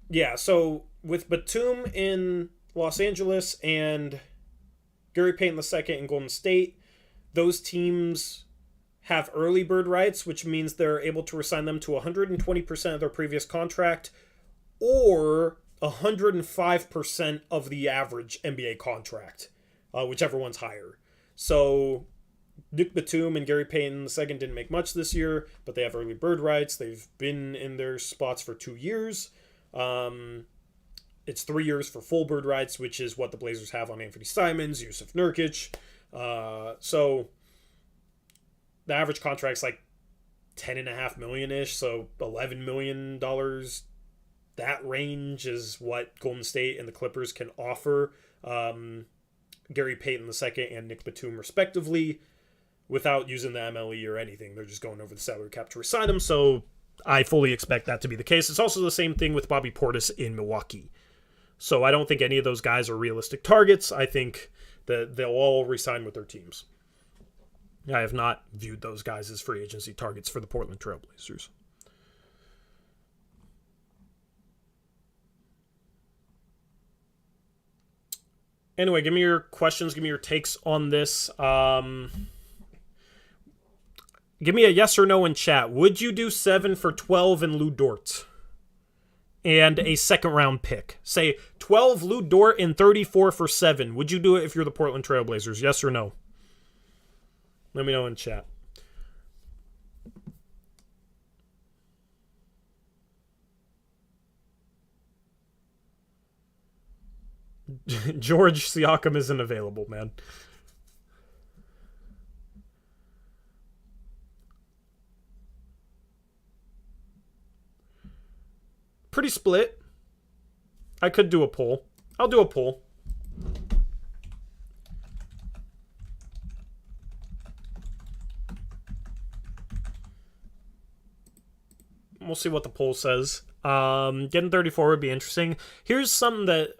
Yeah, so with Batum in Los Angeles and Gary Payton II in Golden State, those teams have early bird rights, which means they're able to resign them to 120% of their previous contract or 105% of the average NBA contract, whichever one's higher. So Nick Batum and Gary Payton II didn't make much this year, but they have early bird rights. They've been in their spots for 2 years. It's 3 years for full bird rights, which is what the Blazers have on Anthony Simons, Yusuf Nurkic. So the average contract's like $10.5 million-ish, so $11 million. That range is what Golden State and the Clippers can offer Gary Payton II and Nick Batum respectively without using the MLE or anything. They're just going over the salary cap to resign them, so I fully expect that to be the case. It's also the same thing with Bobby Portis in Milwaukee. So I don't think any of those guys are realistic targets. I think that they'll all resign with their teams. I have not viewed those guys as free agency targets for the Portland Trail Blazers. Anyway, give me your questions. Give me your takes on this. Give me a yes or no in chat. Would you do 7 for 12 in Lou Dort? And a second round pick. Say 12 Lou Dort and 34 for 7. Would you do it if you're the Portland Trail Blazers? Yes or no? Let me know in chat. George Siakam isn't available, man. Pretty split. I could do a poll. I'll do a poll. We'll see what the poll says. Getting 34 would be interesting. Here's something that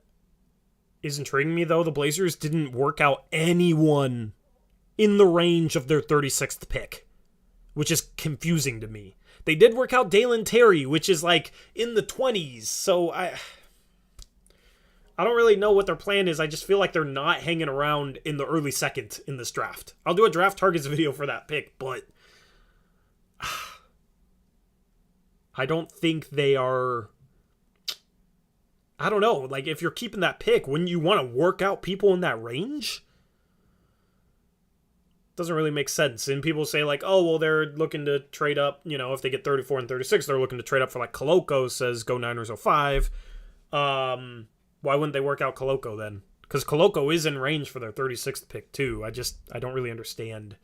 is intriguing me, though. The Blazers didn't work out anyone in the range of their 36th pick, which is confusing to me. They did work out Dalen Terry, which is like in the 20s. So I don't really know what their plan is. I just feel like they're not hanging around in the early second in this draft. I'll do a draft targets video for that pick, but I don't think they are. I don't know. Like, if you're keeping that pick, wouldn't you want to work out people in that range? Doesn't really make sense. And people say, like, oh, well, they're looking to trade up. If they get 34 and 36, they're looking to trade up for, like, Koloko, says Go Niners 05. Why wouldn't they work out Koloko then? Because Koloko is in range for their 36th pick, too. I don't really understand.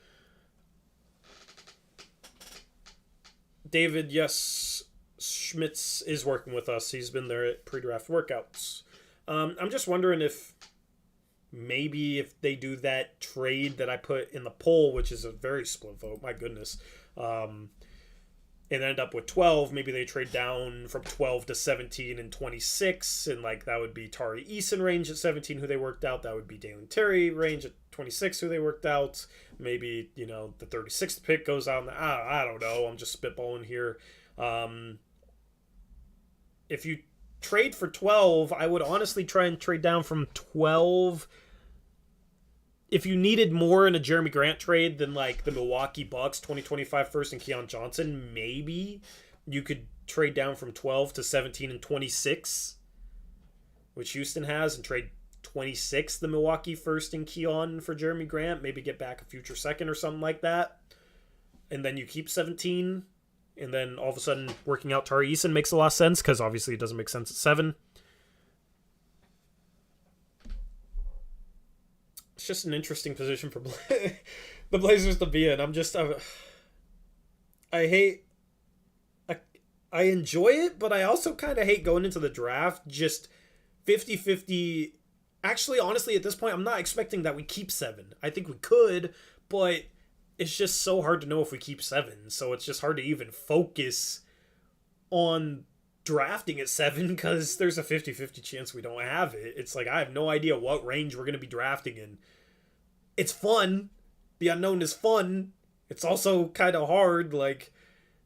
David, yes, Schmitz is working with us. He's been there at pre-draft workouts. I'm just wondering if maybe if they do that trade that I put in the poll, which is a very split vote, my goodness, and end up with 12, maybe they trade down from 12 to 17 and 26, and like that would be Tari Eason range at 17, who they worked out. That would be Dalen Terry range at 26, who they worked out. Maybe, the 36th pick goes out. I don't know. I'm just spitballing here. If you trade for 12, I would honestly try and trade down from 12. If you needed more in a Jeremy Grant trade than like the Milwaukee Bucks 2025 first and Keon Johnson, maybe you could trade down from 12 to 17 and 26, which Houston has, and trade 26 the Milwaukee first and Keon for Jeremy Grant, maybe get back a future second or something like that, and then you keep 17, and then all of a sudden working out Tari Eason makes a lot of sense, because obviously it doesn't make sense at 7. It's just an interesting position for the Blazers to be in. I enjoy it, but I also kind of hate going into the draft just 50-50. Actually, honestly, at this point, I'm not expecting that we keep 7. I think we could, but it's just so hard to know if we keep 7. So it's just hard to even focus on drafting at 7 because there's a 50-50 chance we don't have it. It's like I have no idea what range we're going to be drafting in. It's fun. The unknown is fun. It's also kind of hard. Like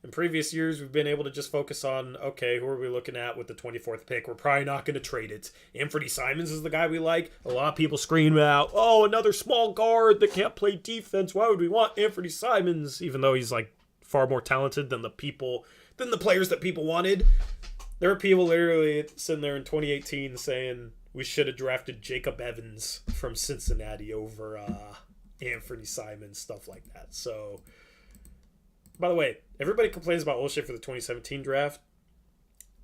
in previous years, we've been able to just focus on, okay, who are we looking at with the 24th pick? We're probably not going to trade it. Anthony Simons is the guy we like. A lot of people scream out, oh, another small guard that can't play defense. Why would we want Anthony Simons? Even though he's like far more talented than the players that people wanted. There are people literally sitting there in 2018 saying we should have drafted Jacob Evans from Cincinnati over Anthony Simons, stuff like that. So, by the way, everybody complains about Olshey for the 2017 draft.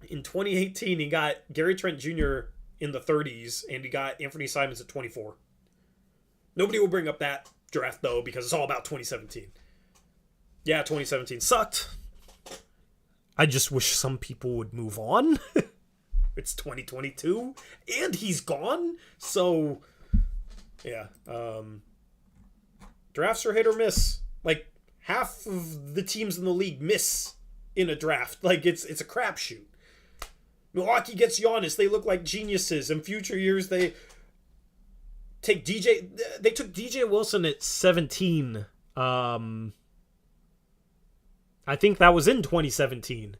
In 2018, he got Gary Trent Jr. in the 30s, and he got Anthony Simons at 24. Nobody will bring up that draft, though, because it's all about 2017. Yeah, 2017 sucked. I just wish some people would move on. It's 2022, and he's gone. So, yeah. Drafts are hit or miss. Like, half of the teams in the league miss in a draft. Like, it's a crapshoot. Milwaukee gets Giannis. They look like geniuses. In future years, they took DJ Wilson at 17. I think that was in 2017.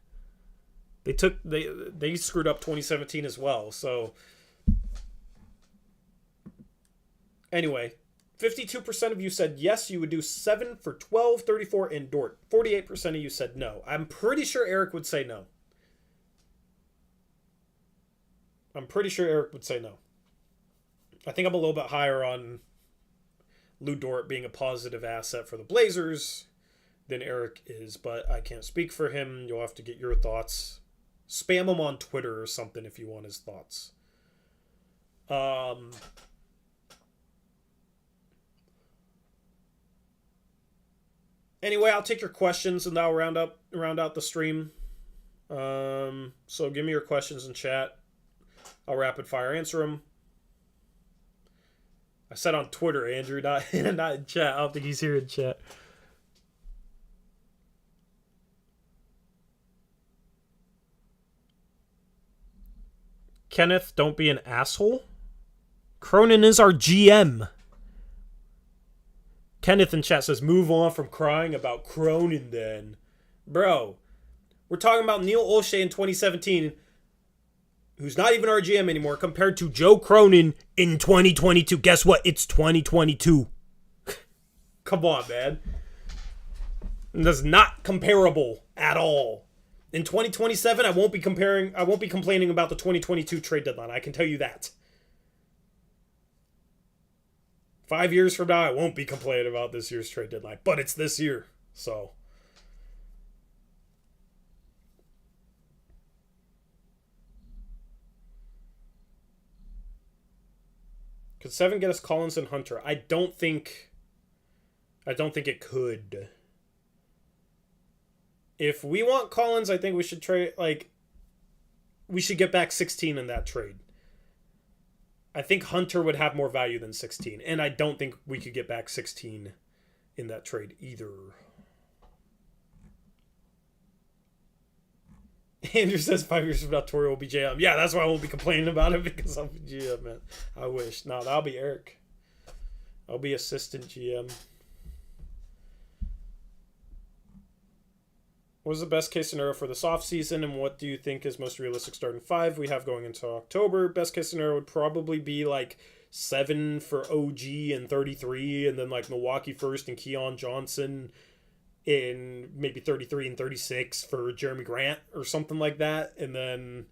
They screwed up 2017 as well. So anyway, 52% of you said yes, you would do 7 for 12, 34, and Dort. 48% of you said no. I'm pretty sure Eric would say no. I think I'm a little bit higher on Lou Dort being a positive asset for the Blazers than Eric is, but I can't speak for him. You'll have to get your thoughts. Spam him on Twitter or something if you want his thoughts. Anyway, I'll take your questions and that'll round out the stream. So give me your questions in chat. I'll rapid fire answer them. I said on Twitter, Andrew, not in chat. I don't think he's here in chat. Kenneth, don't be an asshole. Cronin is our GM. Kenneth in chat says, move on from crying about Cronin then. Bro, we're talking about Neil Olshey in 2017, who's not even our GM anymore, compared to Joe Cronin in 2022. Guess what? It's 2022. Come on, man. That's not comparable at all. In 2027, I won't be complaining about the 2022 trade deadline. I can tell you that. 5 years from now, I won't be complaining about this year's trade deadline. But it's this year, so. Could 7 get us Collins and Hunter? I don't think it could. If we want Collins, I think we should trade, we should get back 16 in that trade. I think Hunter would have more value than 16, and I don't think we could get back 16 in that trade either. Andrew says 5 years from now, Tori will be GM. Yeah, that's why I won't be complaining about it, because I'll be GM, man. I wish. No, that'll be Eric. I'll be assistant GM. What is the best case scenario for this offseason, and what do you think is most realistic starting 5 we have going into October? Best case scenario would probably be 7 for OG and 33, and then Milwaukee first and Keon Johnson in maybe 33 and 36 for Jeremy Grant or something like that, and then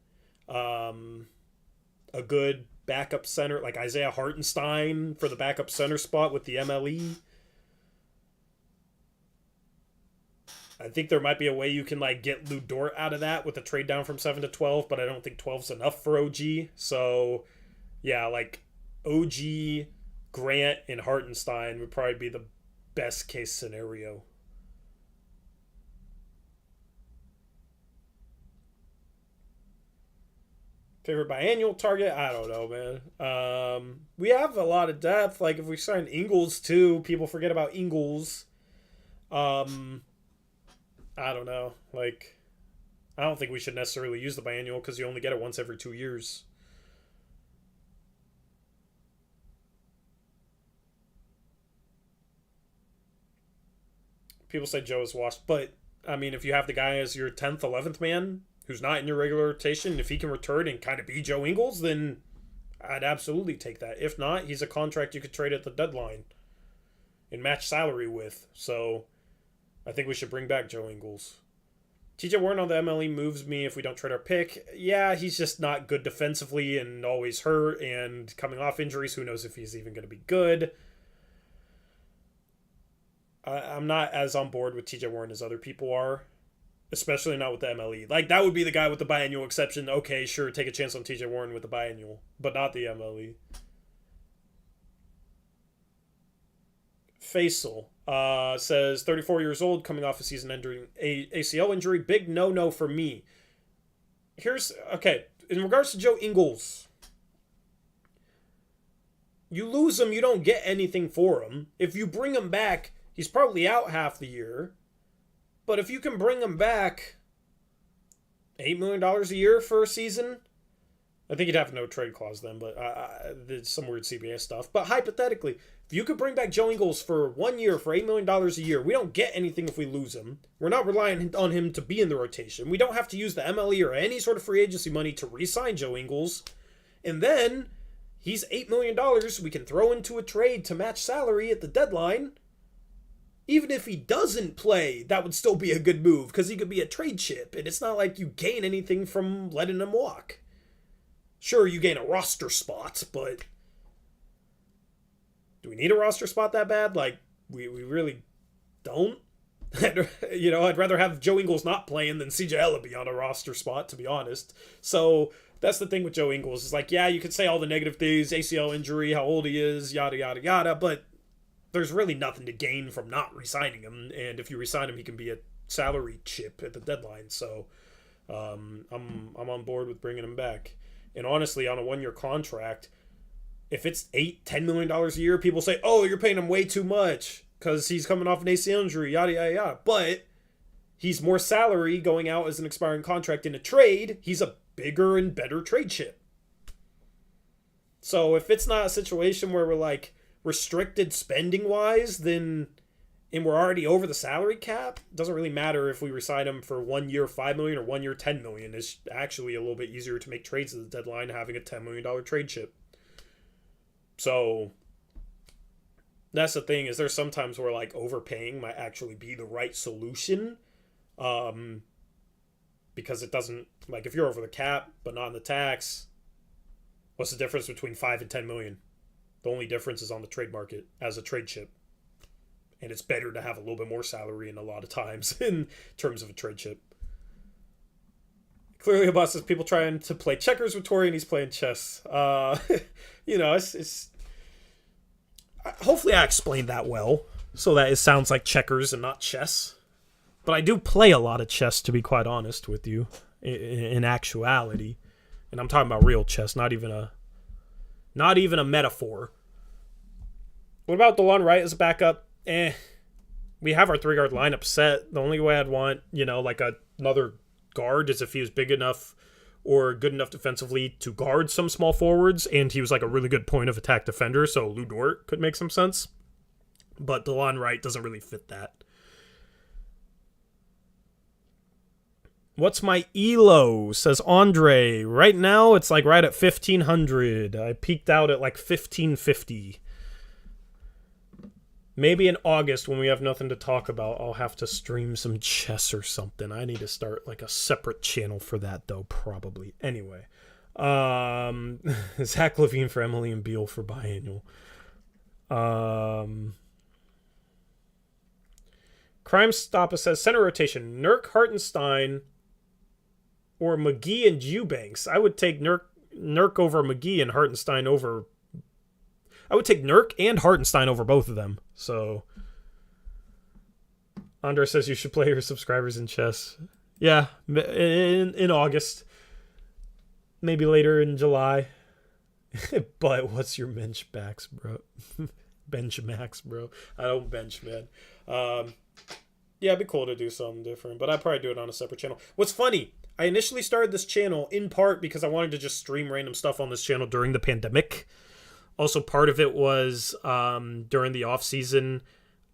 a good backup center like Isaiah Hartenstein for the backup center spot with the MLE. I think there might be a way you can get Lou Dort out of that with a trade down from 7 to 12, but I don't think 12's enough for OG. So, yeah, OG, Grant, and Hartenstein would probably be the best case scenario. Favorite biannual target? I don't know, man. We have a lot of depth. Like, if we sign Ingles, too, people forget about Ingles. I don't know. Like, I don't think we should necessarily use the biannual because you only get it once every 2 years. People say Joe is washed, but, I mean, if you have the guy as your 10th, 11th man who's not in your regular rotation, if he can return and kind of be Joe Ingles, then I'd absolutely take that. If not, he's a contract you could trade at the deadline and match salary with. So I think we should bring back Joe Ingles. TJ Warren on the MLE moves me if we don't trade our pick. Yeah, he's just not good defensively and always hurt and coming off injuries. Who knows if he's even going to be good. I'm not as on board with TJ Warren as other people are. Especially not with the MLE. Like, that would be the guy with the biannual exception. Okay, sure, take a chance on TJ Warren with the biannual, but not the MLE. Faisal says, 34 years old, coming off a season-ending ACL injury. Big no-no for me. Okay, in regards to Joe Ingles, you lose him, you don't get anything for him. If you bring him back, he's probably out half the year. But if you can bring him back $8 million a year for a season, I think you'd have no trade clause then, but there's some weird CBA stuff. But hypothetically, if you could bring back Joe Ingles for 1 year for $8 million a year, we don't get anything if we lose him. We're not relying on him to be in the rotation. We don't have to use the MLE or any sort of free agency money to re-sign Joe Ingles. And then he's $8 million we can throw into a trade to match salary at the deadline. Even if he doesn't play, that would still be a good move because he could be a trade chip, and it's not like you gain anything from letting him walk. Sure, you gain a roster spot, but do we need a roster spot that bad? Like, we really don't. I'd rather have Joe Ingles not playing than CJ Ellaby on a roster spot, to be honest. So that's the thing with Joe Ingles. It's like, yeah, you could say all the negative things, ACL injury, how old he is, yada, yada, yada, but there's really nothing to gain from not re-signing him, and if you re-sign him, he can be a salary chip at the deadline. So I'm on board with bringing him back. And honestly, on a 1-year contract, if it's $8-10 million a year, people say, "Oh, you're paying him way too much because he's coming off an ACL injury, yada yada yada." But he's more salary going out as an expiring contract in a trade. He's a bigger and better trade chip. So if it's not a situation where we're like restricted spending wise, then and we're already over the salary cap, it doesn't really matter if we resign him for 1 year $5 million or 1 year $10 million. It's actually a little bit easier to make trades at the deadline having a $10 million trade chip. So that's the thing, is there's sometimes where like overpaying might actually be the right solution. Because it doesn't, like, if you're over the cap but not in the tax, what's the difference between 5 and 10 million? The only difference is on the trade market as a trade chip. And it's better to have a little bit more salary in a lot of times in terms of a trade chip. Clearly, a boss is people trying to play checkers with Tori and he's playing chess. It's hopefully I explained that well so that it sounds like checkers and not chess. But I do play a lot of chess, to be quite honest with you, in actuality. And I'm talking about real chess, not even a metaphor. What about DeLon Wright as a backup? We have our 3-guard lineup set. The only way I'd want, like another guard is if he was big enough or good enough defensively to guard some small forwards, and he was like a really good point of attack defender, so Lou Dort could make some sense. But DeLon Wright doesn't really fit that. What's my ELO? Says Andre. Right now, it's like right at 1,500. I peaked out at like 1,550. Maybe in August, when we have nothing to talk about, I'll have to stream some chess or something. I need to start like a separate channel for that, though, probably. Anyway. Zach Levine for Emily and Beal for biannual. Crime Stoppa says, center rotation, Nurk, Hartenstein, or McGee and Eubanks. I would take Nurk over McGee and Hartenstein over... I would take Nurk and Hartenstein over both of them. So, Andre says you should play your subscribers in chess. Yeah, in August. maybe later in July. But what's your bench max, bro? Bench max, bro. I don't bench, man. Yeah, it'd be cool to do something different, but I'd probably do it on a separate channel. What's funny, I initially started this channel in part because I wanted to just stream random stuff on this channel during the pandemic. Also, part of it was during the off season,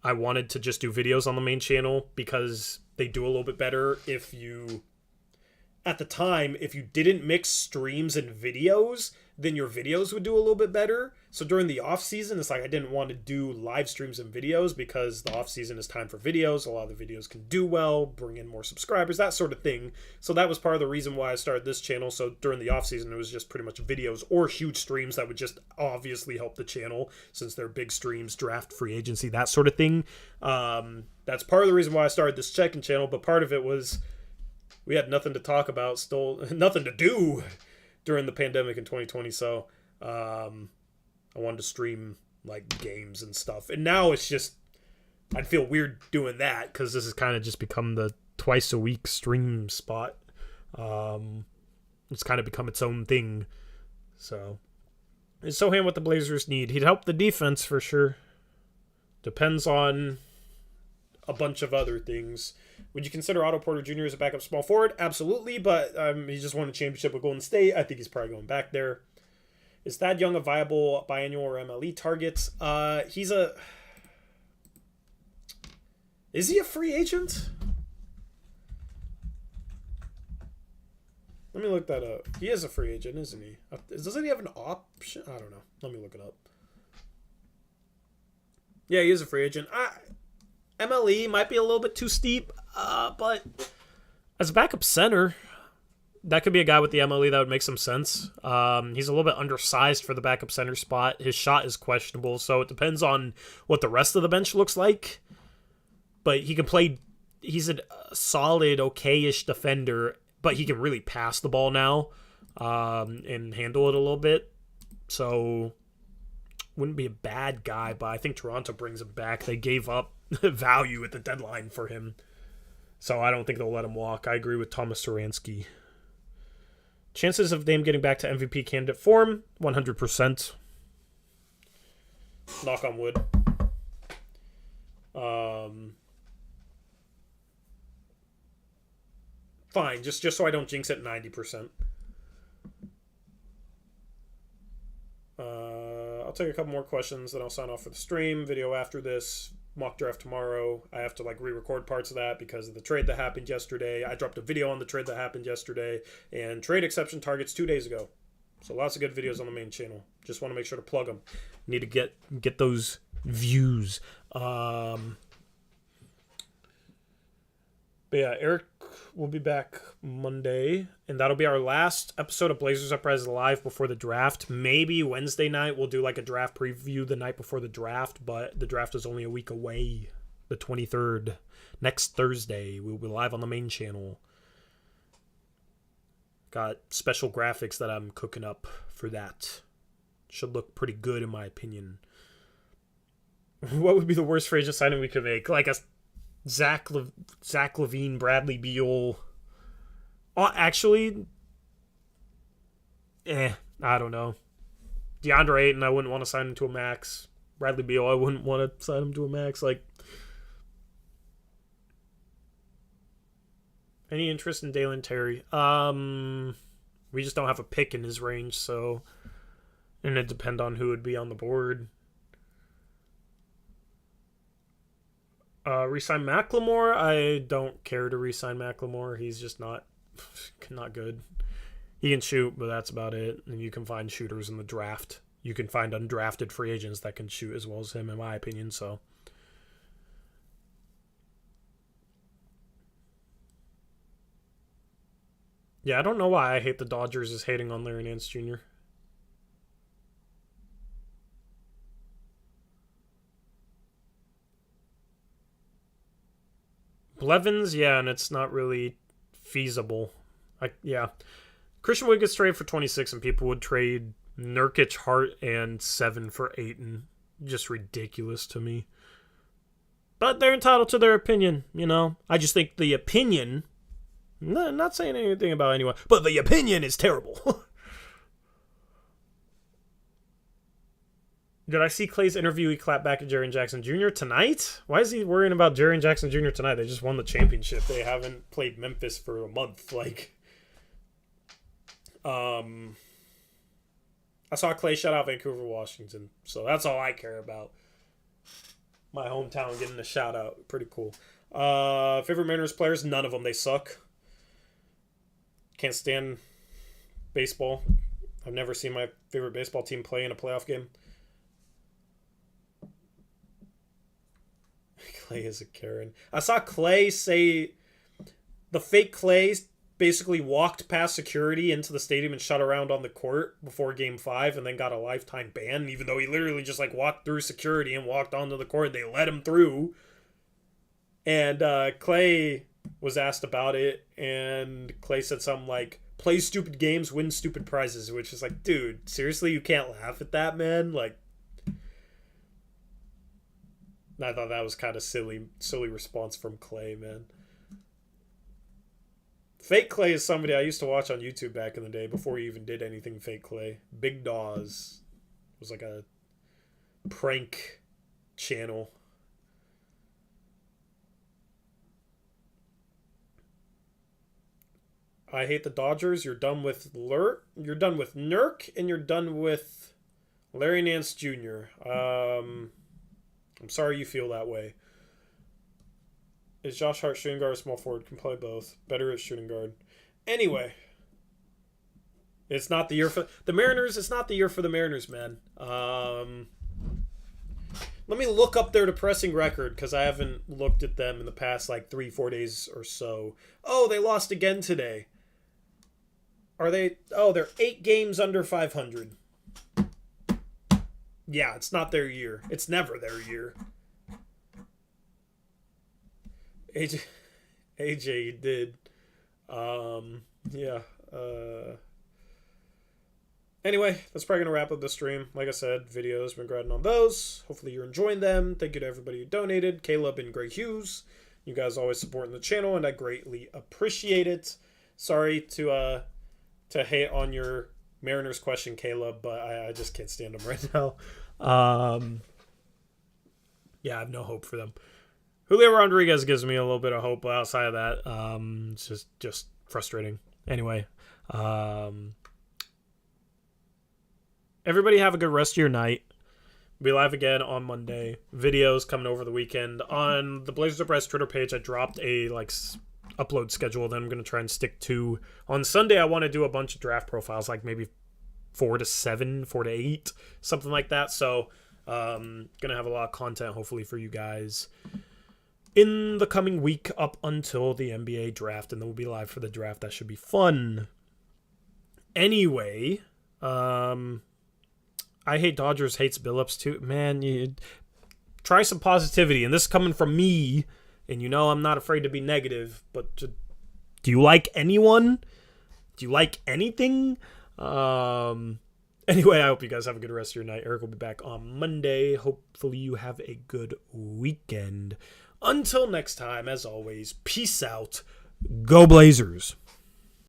I wanted to just do videos on the main channel because they do a little bit better if you, at the time, if you didn't mix streams and videos, then your videos would do a little bit better. So during the off season, it's like I didn't want to do live streams and videos because the off season is time for videos. A lot of the videos can do well, bring in more subscribers, that sort of thing. So that was part of the reason why I started this channel. So during the off season, it was just pretty much videos or huge streams that would just obviously help the channel since they're big streams, draft, free agency, that sort of thing. That's part of the reason why I started this second channel, but part of it was we had nothing to talk about, still nothing to do during the pandemic in 2020, so I wanted to stream like games and stuff. And now it's just, I'd feel weird doing that because this has kind of just become the twice a week stream spot. It's kind of become its own thing. So is Sohan what the Blazers need? He'd help the defense for sure. Depends on a bunch of other things. Would you consider Otto Porter Jr. as a backup small forward? Absolutely, but he just won a championship with Golden State. I think he's probably going back there. Is Thad Young a viable biannual or MLE target? Is he a free agent? Let me look that up. He is a free agent, isn't he? Doesn't he have an option? I don't know. Let me look it up. Yeah, he is a free agent. MLE might be a little bit too steep, but as a backup center, that could be a guy with the MLE that would make some sense. He's a little bit undersized for the backup center spot. His shot is questionable, so it depends on what the rest of the bench looks like. But he can play. He's a solid, okay-ish defender, but he can really pass the ball now and handle it a little bit. So wouldn't be a bad guy, but I think Toronto brings him back. They gave up value at the deadline for him, so I don't think they'll let him walk. I agree with Thomas Saransky. Chances of Dame getting back to MVP candidate form, 100%. Knock on wood. Fine, just so I don't jinx it, 90%. I'll take a couple more questions, then I'll sign off for the stream. Video after this. Mock draft tomorrow. I have to re-record parts of that because of the trade that happened yesterday. I dropped a video on the trade that happened yesterday, and trade exception targets 2 days ago. So lots of good videos on the main channel. Just want to make sure to plug them. Need to get those views. But yeah, Eric will be back Monday, and that'll be our last episode of Blazers Uprise live before the draft. Maybe Wednesday night we'll do a draft preview the night before the draft, but the draft is only a week away, the 23rd. Next Thursday, we'll be live on the main channel. Got special graphics that I'm cooking up for that. Should look pretty good in my opinion. What would be the worst free agent signing we could make? Like a Zach LaVine, Bradley Beal. Actually, I don't know. DeAndre Ayton, I wouldn't want to sign him to a max. Bradley Beal, I wouldn't want to sign him to a max. Any interest in Dalen Terry? We just don't have a pick in his range, so, and it depends on who would be on the board. Resign Macklemore? I don't care to resign Macklemore. He's just not good. He can shoot, but that's about it. And you can find shooters in the draft. You can find undrafted free agents that can shoot as well as him, in my opinion. So, yeah, I don't know why I hate the Dodgers is hating on Larry Nance Jr. Blevins, yeah, and it's not really feasible. Yeah. Christian Wood gets traded for 26, and people would trade Nurkic, Hart, and 7 for Ayton. Just ridiculous to me. But they're entitled to their opinion, I just think the opinion, not saying anything about anyone, but the opinion is terrible. Did I see Clay's interview? He clapped back at Jaren Jackson Jr. tonight? Why is he worrying about Jaren Jackson Jr. tonight? They just won the championship. They haven't played Memphis for a month. Like, I saw Clay shout out Vancouver, Washington. So that's all I care about. My hometown getting a shout out. Pretty cool. Favorite Mariners players? None of them. They suck. Can't stand baseball. I've never seen my favorite baseball team play in a playoff game. Clay is a Karen. I saw Clay say the fake Clay basically walked past security into the stadium and shut around on the court before Game 5 and then got a lifetime ban, even though he literally just like walked through security and walked onto the court. They let him through. And Clay was asked about it, and Clay said something like, play stupid games, win stupid prizes, which is like, dude, seriously, you can't laugh at that, man? Like, I thought that was kind of silly response from Clay, man. Fake Clay is somebody I used to watch on YouTube back in the day before he even did anything fake Clay. Big Dawes was like a prank channel. I hate the Dodgers. You're done with You're done with Nurk, and you're done with Larry Nance Jr. I'm sorry you feel that way. Is Josh Hart shooting guard or small forward? Can play both. Better at shooting guard. Anyway, it's not the year for the Mariners. It's not the year for the Mariners, man. Let me look up their depressing record because I haven't looked at them in the past like 3-4 days or so. Oh, they lost again today. Are they? Oh, they're 8 games under 500. Yeah, it's not their year. It's never their year. AJ did. Yeah. Anyway, that's probably going to wrap up the stream. Like I said, videos, been grinding on those. Hopefully you're enjoying them. Thank you to everybody who donated. Caleb and Greg Hughes. You guys always supporting the channel, and I greatly appreciate it. Sorry to hate on your Mariners question, Caleb, but I just can't stand them right now. Yeah, I have no hope for them. Julio Rodriguez gives me a little bit of hope, but outside of that, it's just frustrating. Anyway, everybody have a good rest of your night. We'll be live again on Monday. Videos coming over the weekend. On the Blazers Uprise Twitter page, I dropped a upload schedule that I'm going to try and stick to. On Sunday, I want to do a bunch of draft profiles, like maybe 4 to 7, 4 to 8, something like that. So, going to have a lot of content, hopefully, for you guys in the coming week up until the NBA draft, and then we'll be live for the draft. That should be fun. Anyway, I hate Dodgers, hates Billups too. Man, you try some positivity, and this is coming from me, and you know I'm not afraid to be negative, but do you like anyone? Do you like anything? Anyway, I hope you guys have a good rest of your night. Eric will be back on Monday. Hopefully you have a good weekend. Until next time, as always, peace out. Go Blazers.